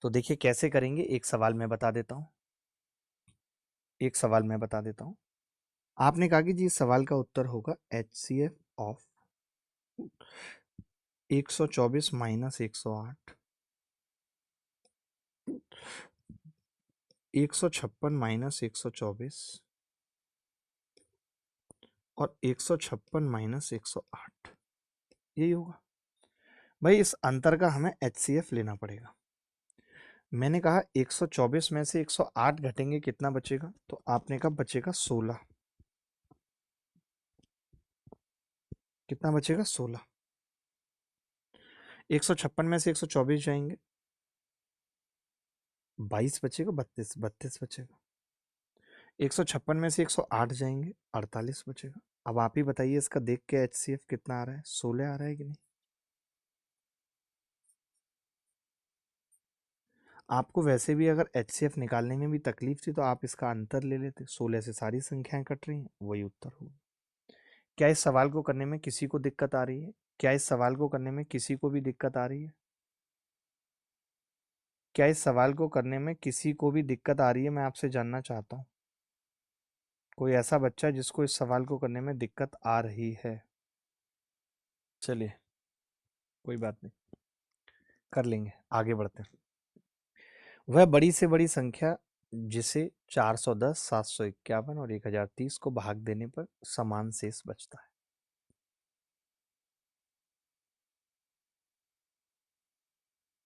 तो देखिए कैसे करेंगे, एक सवाल मैं बता देता हूं। आपने कहा कि जी इस सवाल का उत्तर होगा HCF ऑफ 124 माइनस 108, 156 माइनस 124 और 156 माइनस 108, यही होगा। भाई इस अंतर का हमें HCF लेना पड़ेगा। मैंने कहा 124 में से 108 घटेंगे, कितना बचेगा? तो आपने कहा बचेगा 16। कितना बचेगा? 16। 156 में से 124 जाएंगे, 22 बचेगा, 32 बचेगा। 156 में से 108 जाएंगे, 48 बचेगा। अब आप ही बताइए इसका देख के HCF कितना आ रहा है? 16 आ रहा है कि नहीं? आपको वैसे भी अगर HCF निकालने में भी तकलीफ थी तो आप इसका अंतर ले लेते। 16 से सारी संख्याएं कट रही हैं, वही उत्तर होगा। क्या इस सवाल को करने में किसी को दिक्कत आ रही है? क्या इस सवाल को करने में किसी को भी दिक्कत आ रही है? क्या इस सवाल को करने में किसी को भी दिक्कत आ रही है? मैं आपसे जानना चाहता हूँ। कोई ऐसा बच्चा जिसको इस सवाल को करने में दिक्कत आ रही है? चलिए कोई बात नहीं, कर लेंगे, आगे बढ़ते हैं। वह बड़ी से बड़ी संख्या जिसे 410, 751 और 1030 को भाग देने पर समान शेष बचता है।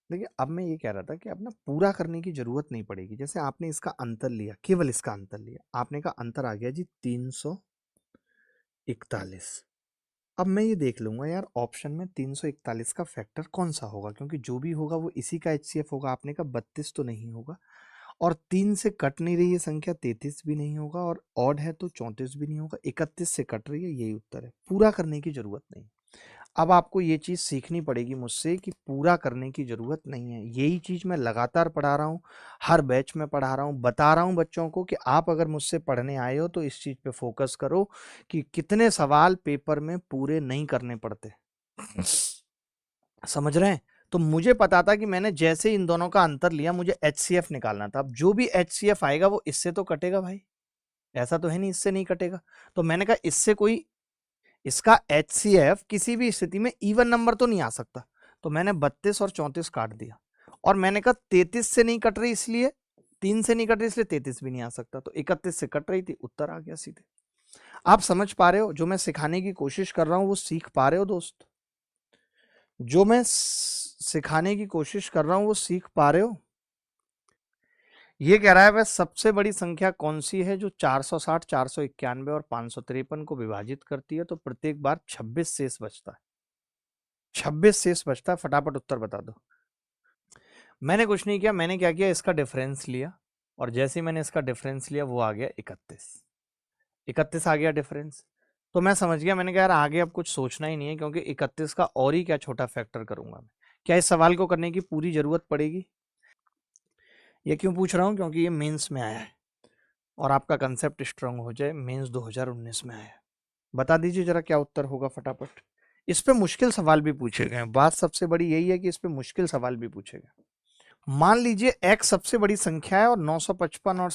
देखिए अब मैं ये कह रहा था कि अब ना पूरा करने की जरूरत नहीं पड़ेगी। जैसे आपने इसका अंतर लिया, केवल इसका अंतर लिया, आपने का अंतर आ गया जी 341। अब मैं ये देख लूंगा यार ऑप्शन में 341 का फैक्टर कौन सा होगा, क्योंकि जो भी होगा वो इसी का HCF होगा। आपने का 32 तो नहीं होगा, और 3 से कट नहीं रही है संख्या, 33 भी नहीं होगा, और ऑड है तो 34 भी नहीं होगा, 31 से कट रही है, यही उत्तर है। पूरा करने की जरूरत नहीं। अब आपको ये चीज सीखनी पड़ेगी मुझसे कि पूरा करने की जरूरत नहीं है। यही चीज मैं लगातार पढ़ा रहा हूँ, हर बैच में पढ़ा रहा हूँ, बता रहा हूँ बच्चों को कि आप अगर मुझसे पढ़ने आए हो तो इस चीज पे फोकस करो कि कितने सवाल पेपर में पूरे नहीं करने पड़ते। समझ रहे हैं? तो मुझे पता था कि मैंने जैसे इन दोनों का अंतर लिया, मुझे HCF निकालना था। अब जो भी HCF आएगा वो इससे तो कटेगा भाई, ऐसा तो है नहीं इससे नहीं कटेगा। तो मैंने कहा इससे कोई, इसका HCF किसी भी स्थिति में इवन नंबर तो नहीं आ सकता। तो मैंने 32 और 34 काट दिया, और मैंने कहा 33 से नहीं कट रही, इसलिए 3 से नहीं कट रही, इसलिए 33 भी नहीं आ सकता। तो 31 से कट रही थी, उत्तर आ गया सीधे। आप समझ पा रहे हो? जो मैं सिखाने की कोशिश कर रहा हूं वो सीख पा रहे हो दोस्त? जो मैं सिखाने की कोशिश कर रहा हूं वो सीख पा रहे हो? ये कह रहा है वह सबसे बड़ी संख्या कौन सी है जो 460, 491 और 553 को विभाजित करती है तो प्रत्येक बार 26 शेष बचता है। 26 शेष बचता है, फटाफट उत्तर बता दो। मैंने कुछ नहीं किया, मैंने क्या किया, इसका डिफरेंस लिया, और जैसे ही मैंने इसका डिफरेंस लिया वो आ गया 31। 31 आ गया डिफरेंस। तो मैं समझ गया, मैंने कहा यार आगे अब कुछ सोचना ही नहीं है, क्योंकि 31 का और ही क्या छोटा फैक्टर करूंगा मैं। क्या इस सवाल को करने की पूरी जरूरत पड़ेगी? ये क्यों पूछ रहा हूं? क्योंकि ये मेंस में आया है, और आपका कंसेप्ट स्ट्रांग हो जाए। मेंस 2019 में आया है। बता दीजिए जरा क्या उत्तर होगा फटाफट। इस पे मुश्किल सवाल भी पूछे गए हैं, बात सबसे बड़ी यही है कि इस पे मुश्किल सवाल भी पूछे गए। मान लीजिए x सबसे बड़ी संख्या है और 955 और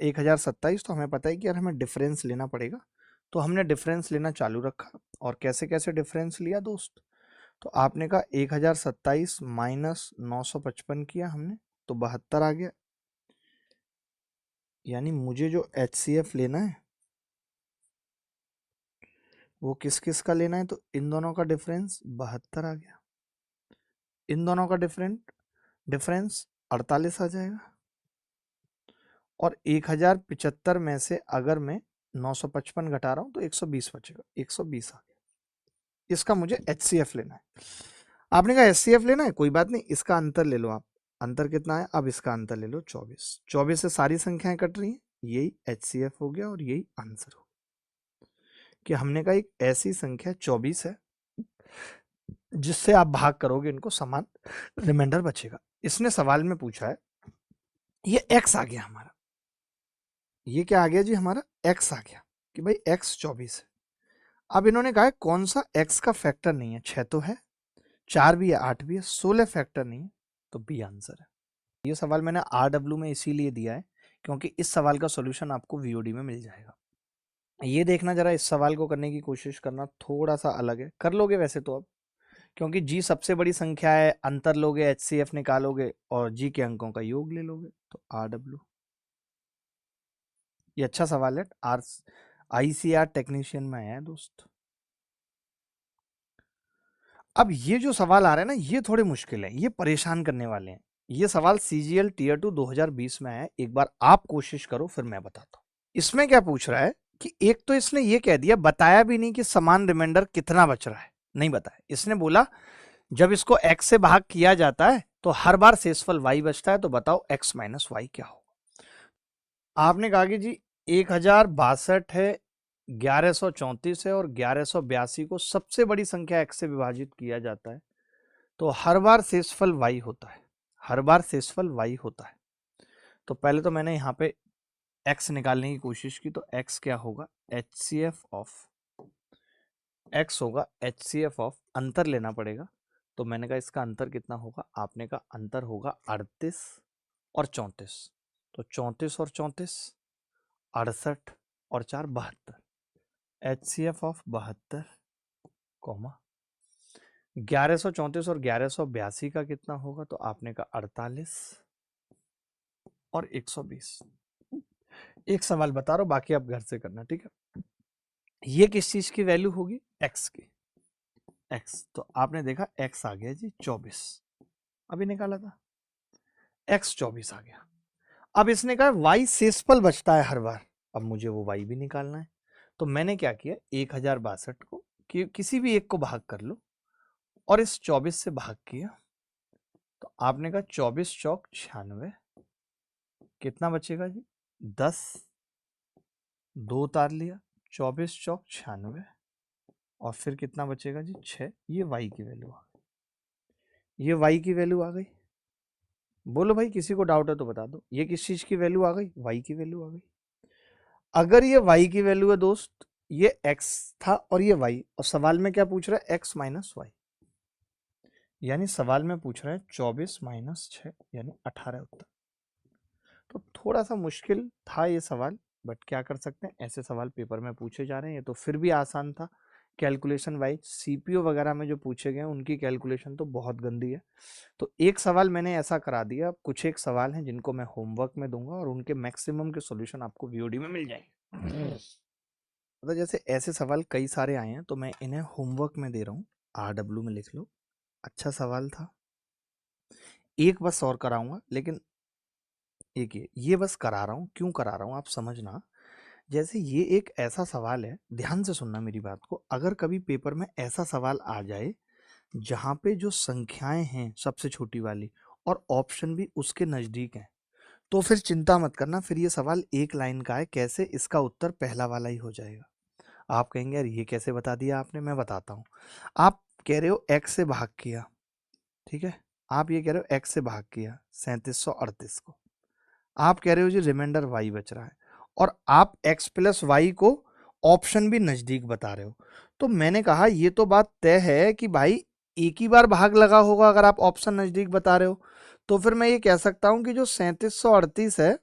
1027, तो हमें पता है कि यार हमें डिफरेंस लेना पड़ेगा। तो हमने डिफरेंस लेना चालू रखा, और कैसे कैसे डिफरेंस लिया दोस्त? तो आपने कहा 1027 माइनस 955 किया हमने, तो 72 आ गया। यानी मुझे जो HCF लेना है वो किस किस का लेना है? तो इन दोनों का डिफरेंस 72 आ गया, इन दोनों का डिफरेंस 48 आ जाएगा, और 1075 में से अगर मैं 955 घटा रहा हूं तो 120 बचेगा, 120 आ गया। इसका मुझे HCF लेना है। आपने कहा HCF लेना है, कोई बात नहीं, इसका अंतर ले लो आप। अंतर कितना है? अब इसका अंतर ले लो 24। 24 से सारी संख्याएं कट रही हैं, यही HCF हो गया, और यही आंसर हो गया कि हमने कहा एक ऐसी संख्या 24 है जिससे आप भाग करोगे इनको समान रिमाइंडर बचेगा। इसने सवाल में पूछा है, ये x आ गया हमारा, ये क्या आ गया जी हमारा x आ गया कि भाई x 24 है। अब इन्होंने कहा है कौन सा x का फैक्टर नहीं है, 6 तो है, 4 भी है, 8 भी है, 16 फैक्टर नहीं है, तो बी आंसर है। ये सवाल मैंने RW में इसीलिए दिया है क्योंकि इस सवाल का सॉल्यूशन आपको VOD में मिल जाएगा। ये देखना जरा, इस सवाल को करने की कोशिश करना, थोड़ा सा अलग है, कर लोगे वैसे तो अब, क्योंकि जी सबसे बड़ी संख्या है, अंतर लोगे, HCF निकालोगे और जी के अंकों का योग ले लोगे, तो RW। ये अच्छा सवाल है, ICR टेक्नीशियन में आया है दोस्त। अब ये जो सवाल आ रहे हैं ना, ये थोड़े मुश्किल है, ये परेशान करने वाले हैं। ये सवाल CGL Tier 2 2020 में आया है, एक बार आप कोशिश करो फिर मैं बताता हूँ। इसमें क्या पूछ रहा है कि एक तो इसने ये कह दिया, बताया भी नहीं कि समान रिमाइंडर कितना बच रहा है, नहीं बताया। इसने बोला जब इसको x से भाग किया जाता है तो हर बार शेषफल y बचता है, तो बताओ x माइनस वाई क्या होगा। आपने कहा कि जी 1062 है, 1134 है और 1182 को सबसे बड़ी संख्या x से विभाजित किया जाता है, तो हर बार शेषफल y होता है, हर बार शेषफल y होता है। तो पहले तो मैंने यहाँ पे x निकालने की कोशिश की, तो x क्या होगा, HCF ऑफ x होगा, HCF ऑफ अंतर लेना पड़ेगा। तो मैंने कहा इसका अंतर कितना होगा, आपने कहा अंतर होगा 38 और 34, तो 34 और 34 68 और 4 72, HCF ऑफ 72 कॉमा 1134 और 1182 का कितना होगा, तो आपने कहा 48 और 120। एक सवाल बता रहा हूं, बाकी आप घर से करना, ठीक है। ये किस चीज की वैल्यू होगी, x की, x, तो आपने देखा x आ गया जी 24, अभी निकाला था, x 24 आ गया। अब इसने कहा y शेषफल बचता है हर बार, अब मुझे वो y भी निकालना है। तो मैंने क्या किया, 1062 को किसी भी एक को भाग कर लो और इस 24 से भाग किया, तो आपने कहा 24 चौक 96, कितना बचेगा जी 10, 2 उतार लिया, 24 चौक 96 और फिर कितना बचेगा जी 6। ये y की वैल्यू आ गई, ये y की वैल्यू आ गई। बोलो भाई किसी को डाउट है तो बता दो, ये किस चीज की वैल्यू आ गई, y की वैल्यू आ गई। अगर ये y की वैल्यू है दोस्त, ये x था और ये y, और सवाल में क्या पूछ रहा है, x माइनस वाई, यानी सवाल में पूछ रहा है 24 माइनस 6 यानी 18 उत्तर। तो थोड़ा सा मुश्किल था ये सवाल, बट क्या कर सकते हैं, ऐसे सवाल पेपर में पूछे जा रहे हैं। ये तो फिर भी आसान था कैलकुलेशन वाइज, सीपीओ वगैरह में जो पूछे गए उनकी कैलकुलेशन तो बहुत गंदी है। तो एक सवाल मैंने ऐसा करा दिया, अब कुछ एक सवाल हैं जिनको मैं होमवर्क में दूंगा और उनके मैक्सिमम के सॉल्यूशन आपको वीओडी में मिल जाएंगे। मतलब जैसे ऐसे सवाल कई सारे आए हैं तो मैं इन्हें होमवर्क में दे रहा हूँ, RW में लिख लो। अच्छा सवाल था, एक बस और कराऊंगा, लेकिन एक ये बस करा रहा हूँ, क्यों करा रहा हूँ आप समझना। जैसे ये एक ऐसा सवाल है, ध्यान से सुनना मेरी बात को, अगर कभी पेपर में ऐसा सवाल आ जाए जहाँ पे जो संख्याएं हैं सबसे छोटी वाली और ऑप्शन भी उसके नज़दीक हैं, तो फिर चिंता मत करना, फिर ये सवाल एक लाइन का है, कैसे, इसका उत्तर पहला वाला ही हो जाएगा। आप कहेंगे यार ये कैसे बता दिया आपने, मैं बताता हूँ। आप कह रहे हो x से भाग किया, ठीक है, आप ये कह रहे हो x से भाग किया 3738 को, आप कह रहे हो जी रिमाइंडर y बच रहा है, और आप x प्लस वाई को ऑप्शन भी नजदीक बता रहे हो। तो मैंने कहा ये तो बात तय है कि भाई एक ही बार भाग लगा होगा अगर आप ऑप्शन नजदीक बता रहे हो। तो फिर मैं ये कह सकता हूं कि जो 3738 है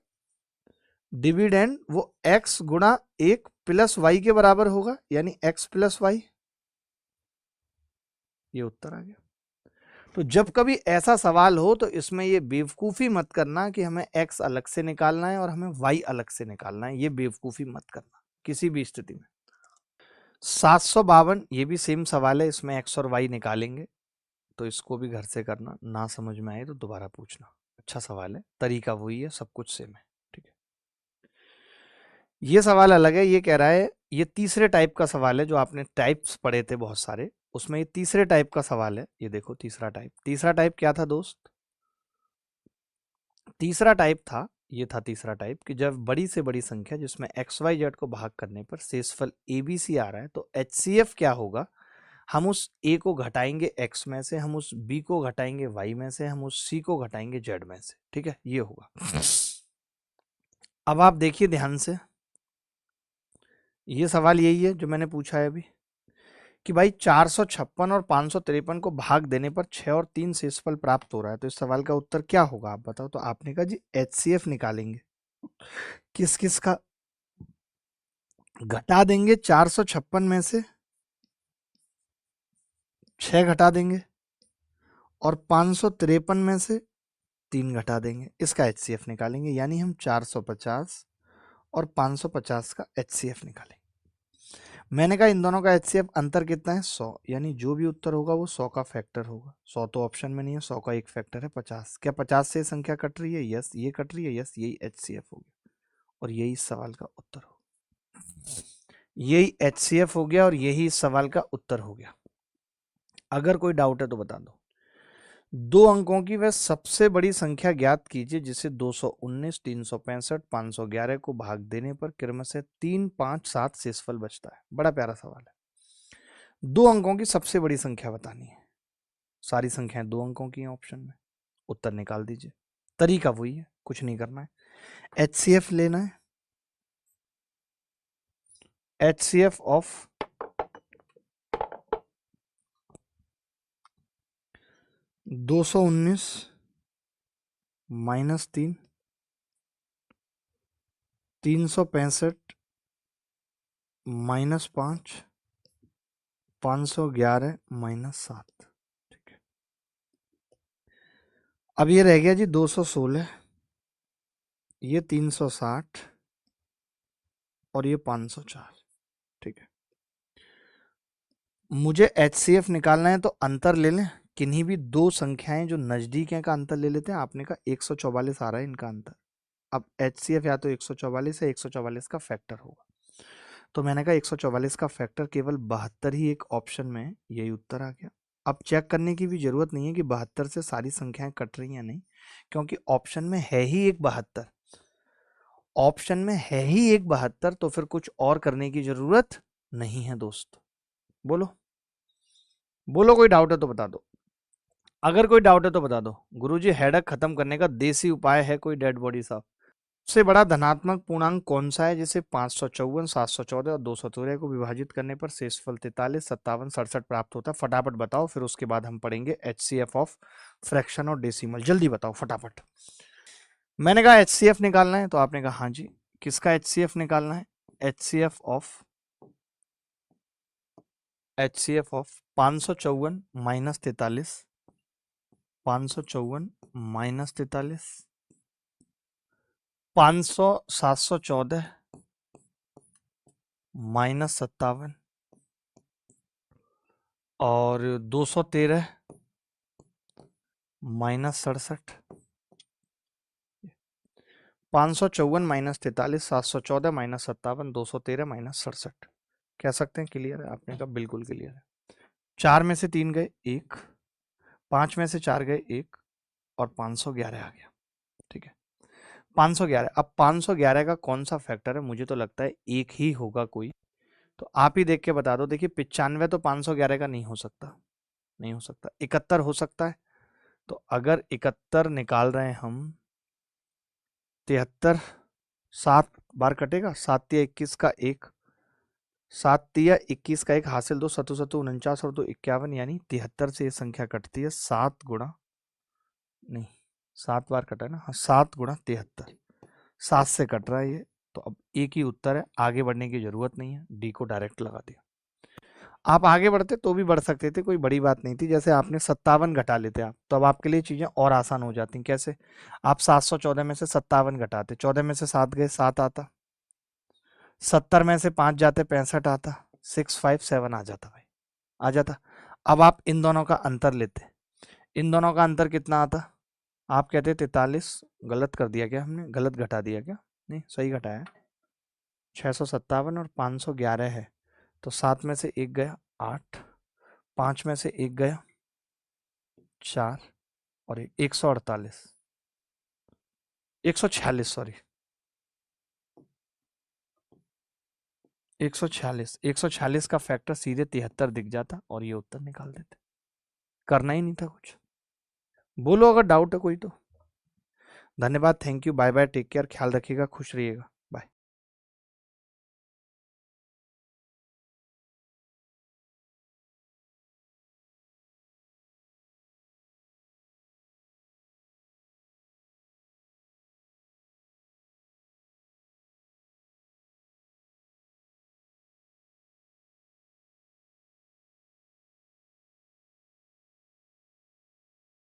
डिविडेंड वो x गुणा 1 प्लस वाई के बराबर होगा, यानी x प्लस वाई, ये उत्तर आ गया। तो जब कभी ऐसा सवाल हो तो इसमें ये बेवकूफ़ी मत करना कि हमें x अलग से निकालना है और हमें y अलग से निकालना है, ये बेवकूफ़ी मत करना किसी भी स्थिति में। 752 ये भी सेम सवाल है, इसमें x और y निकालेंगे, तो इसको भी घर से करना, ना समझ में आए तो दोबारा पूछना। अच्छा सवाल है, तरीका वही है, सब कुछ सेम है, ठीक है। ये सवाल अलग है, ये कह रहा है, ये तीसरे टाइप का सवाल है, जो आपने टाइप्स पढ़े थे बहुत सारे, उसमें ये तीसरे टाइप का सवाल है। ये देखो तीसरा टाइप, तीसरा टाइप क्या था दोस्त, तीसरा टाइप था, ये था तीसरा टाइप कि जब बड़ी से बड़ी संख्या जिसमें XYZ को भाग करने पर शेषफल ABC आ रहा है, तो HCF क्या होगा, हम उस ए को घटाएंगे एक्स में से, हम उस बी को घटाएंगे वाई में से, हम उस सी को घटाएंगे जेड में से। ठीक है, ये होगा। अब आप देखिए ध्यान से, ये सवाल यही है जो मैंने पूछा है अभी कि भाई 456 और 553 को भाग देने पर 6 और 3 शेषफल प्राप्त हो रहा है, तो इस सवाल का उत्तर क्या होगा आप बताओ। तो आपने कहा जी HCF निकालेंगे। किस किस का? घटा देंगे 456 में से 6 घटा देंगे और 553 में से 3 घटा देंगे, इसका HCF निकालेंगे। यानी हम 450 और 550 का HCF निकालेंगे। मैंने कहा इन दोनों का HCF अंतर कितना है? 100। यानी जो भी उत्तर होगा वो 100 का फैक्टर होगा। 100 तो ऑप्शन में नहीं है, 100 का एक फैक्टर है 50। क्या 50 से संख्या कट रही है? यस, ये कट रही है। यस, यही HCF हो गया और यही इस सवाल का उत्तर हो, यही HCF हो गया और यही इस सवाल का उत्तर हो गया। अगर कोई डाउट है तो बता दो। 2 अंकों की वह सबसे बड़ी संख्या ज्ञात कीजिए जिसे 219, 365, 511 को भाग देने पर क्रमशः 3, 5, 7 शेषफल बचता है। बड़ा प्यारा सवाल है। 2 अंकों की सबसे बड़ी संख्या बतानी है। सारी संख्याएं 2 अंकों की हैं ऑप्शन में, उत्तर निकाल दीजिए। तरीका वही है, कुछ नहीं करना है। HCF लेना है। HCF of 219 minus 3, 365 minus 5, 511 minus 7। ठीक है, अब ये रह गया जी 216, ये 360 और ये 504। ठीक है, मुझे HCF निकालना है तो अंतर ले लें। किन्हीं भी 2 संख्याएं जो नजदीक हैं का अंतर ले लेते हैं। आपने कहा 144 आ रहा है इनका अंतर। अब HCF या तो 144 है, 144 का फैक्टर होगा। तो मैंने कहा 144 का फैक्टर केवल 72 ही एक ऑप्शन में, यही उत्तर आ गया। अब चेक करने की भी जरूरत नहीं है कि 72 से सारी संख्याएं कट रही हैं, नहीं, क्योंकि ऑप्शन में है ही एक 72। ऑप्शन में है ही एक 72, तो फिर कुछ और करने की जरूरत नहीं है दोस्त। बोलो बोलो, कोई डाउट है तो बता दो। अगर कोई डाउट है तो बता दो। गुरुजी हेडक खत्म करने का देसी उपाय है कोई? डेड बॉडी साहब, सबसे बड़ा धनात्मक पूर्णांक कौन सा है जिसे 554, 714 और 213 को विभाजित करने पर शेषफल 43, 57, 67 प्राप्त होता है? फटाफट बताओ, फिर उसके बाद हम पढ़ेंगे HCF ऑफ फ्रैक्शन और डेसिमल। जल्दी बताओ फटाफट। मैंने कहा HCF निकालना है तो आपने कहा हाँ जी। किसका HCF निकालना है? HCF of 554 minus 43, 554 minus 43, 500, 714 minus 57 और 213 माइनस 67। 554 minus 43, 714 minus 57, 213 minus 67। कह सकते हैं क्लियर है? आपने कहा बिल्कुल क्लियर है। 4 में से 3 गए 1, 5 में से 4 गए 1 और 511 आ गया। ठीक है, 511। अब 511 का कौन सा फैक्टर है? मुझे तो लगता है एक ही होगा कोई, तो आप ही देख के बता दो। देखिए 95 तो 511 का नहीं हो सकता, नहीं हो सकता। 71 हो सकता है, तो अगर 71 निकाल रहे हैं हम, 73 7 बार कटेगा, 7 या 21 का 1, 7 या 21 का 1 हासिल 2, 7 7 49 और 2 51, यानी 73 से ये संख्या कटती है 7 गुणा, नहीं 7 बार कटा है ना, हाँ 7 गुणा 73, 7 से कट रहा है ये। तो अब एक ही उत्तर है, आगे बढ़ने की जरूरत नहीं है, डी को डायरेक्ट लगा दिया। आप आगे बढ़ते तो भी बढ़ सकते थे, कोई बड़ी बात नहीं थी। जैसे आपने 57 घटा लेते आप, तो अब आपके लिए चीजें और आसान हो जाती। कैसे? आप 714 में से 57 घटाते, 14 में से 7 गए 7 आता, 70 में से 5 जाते 65 आता, 657 आ जाता भाई, आ जाता। अब आप इन दोनों का अंतर लेते, इन दोनों का अंतर कितना आता? आप कहते 43, गलत कर दिया क्या हमने? गलत घटा दिया क्या? नहीं, सही घटाया। 657 और 511 है, तो 7 में से 1 गया 8, 5 में से 1 गया 4 और 148, 146 सॉरी, 146 का फैक्टर सीधे 73 दिख जाता और ये उत्तर निकाल देते। करना ही नहीं था कुछ। बोलो अगर डाउट है कोई तो। धन्यवाद, thank you, bye bye, take care, ख्याल रखिएगा, खुश रहिएगा।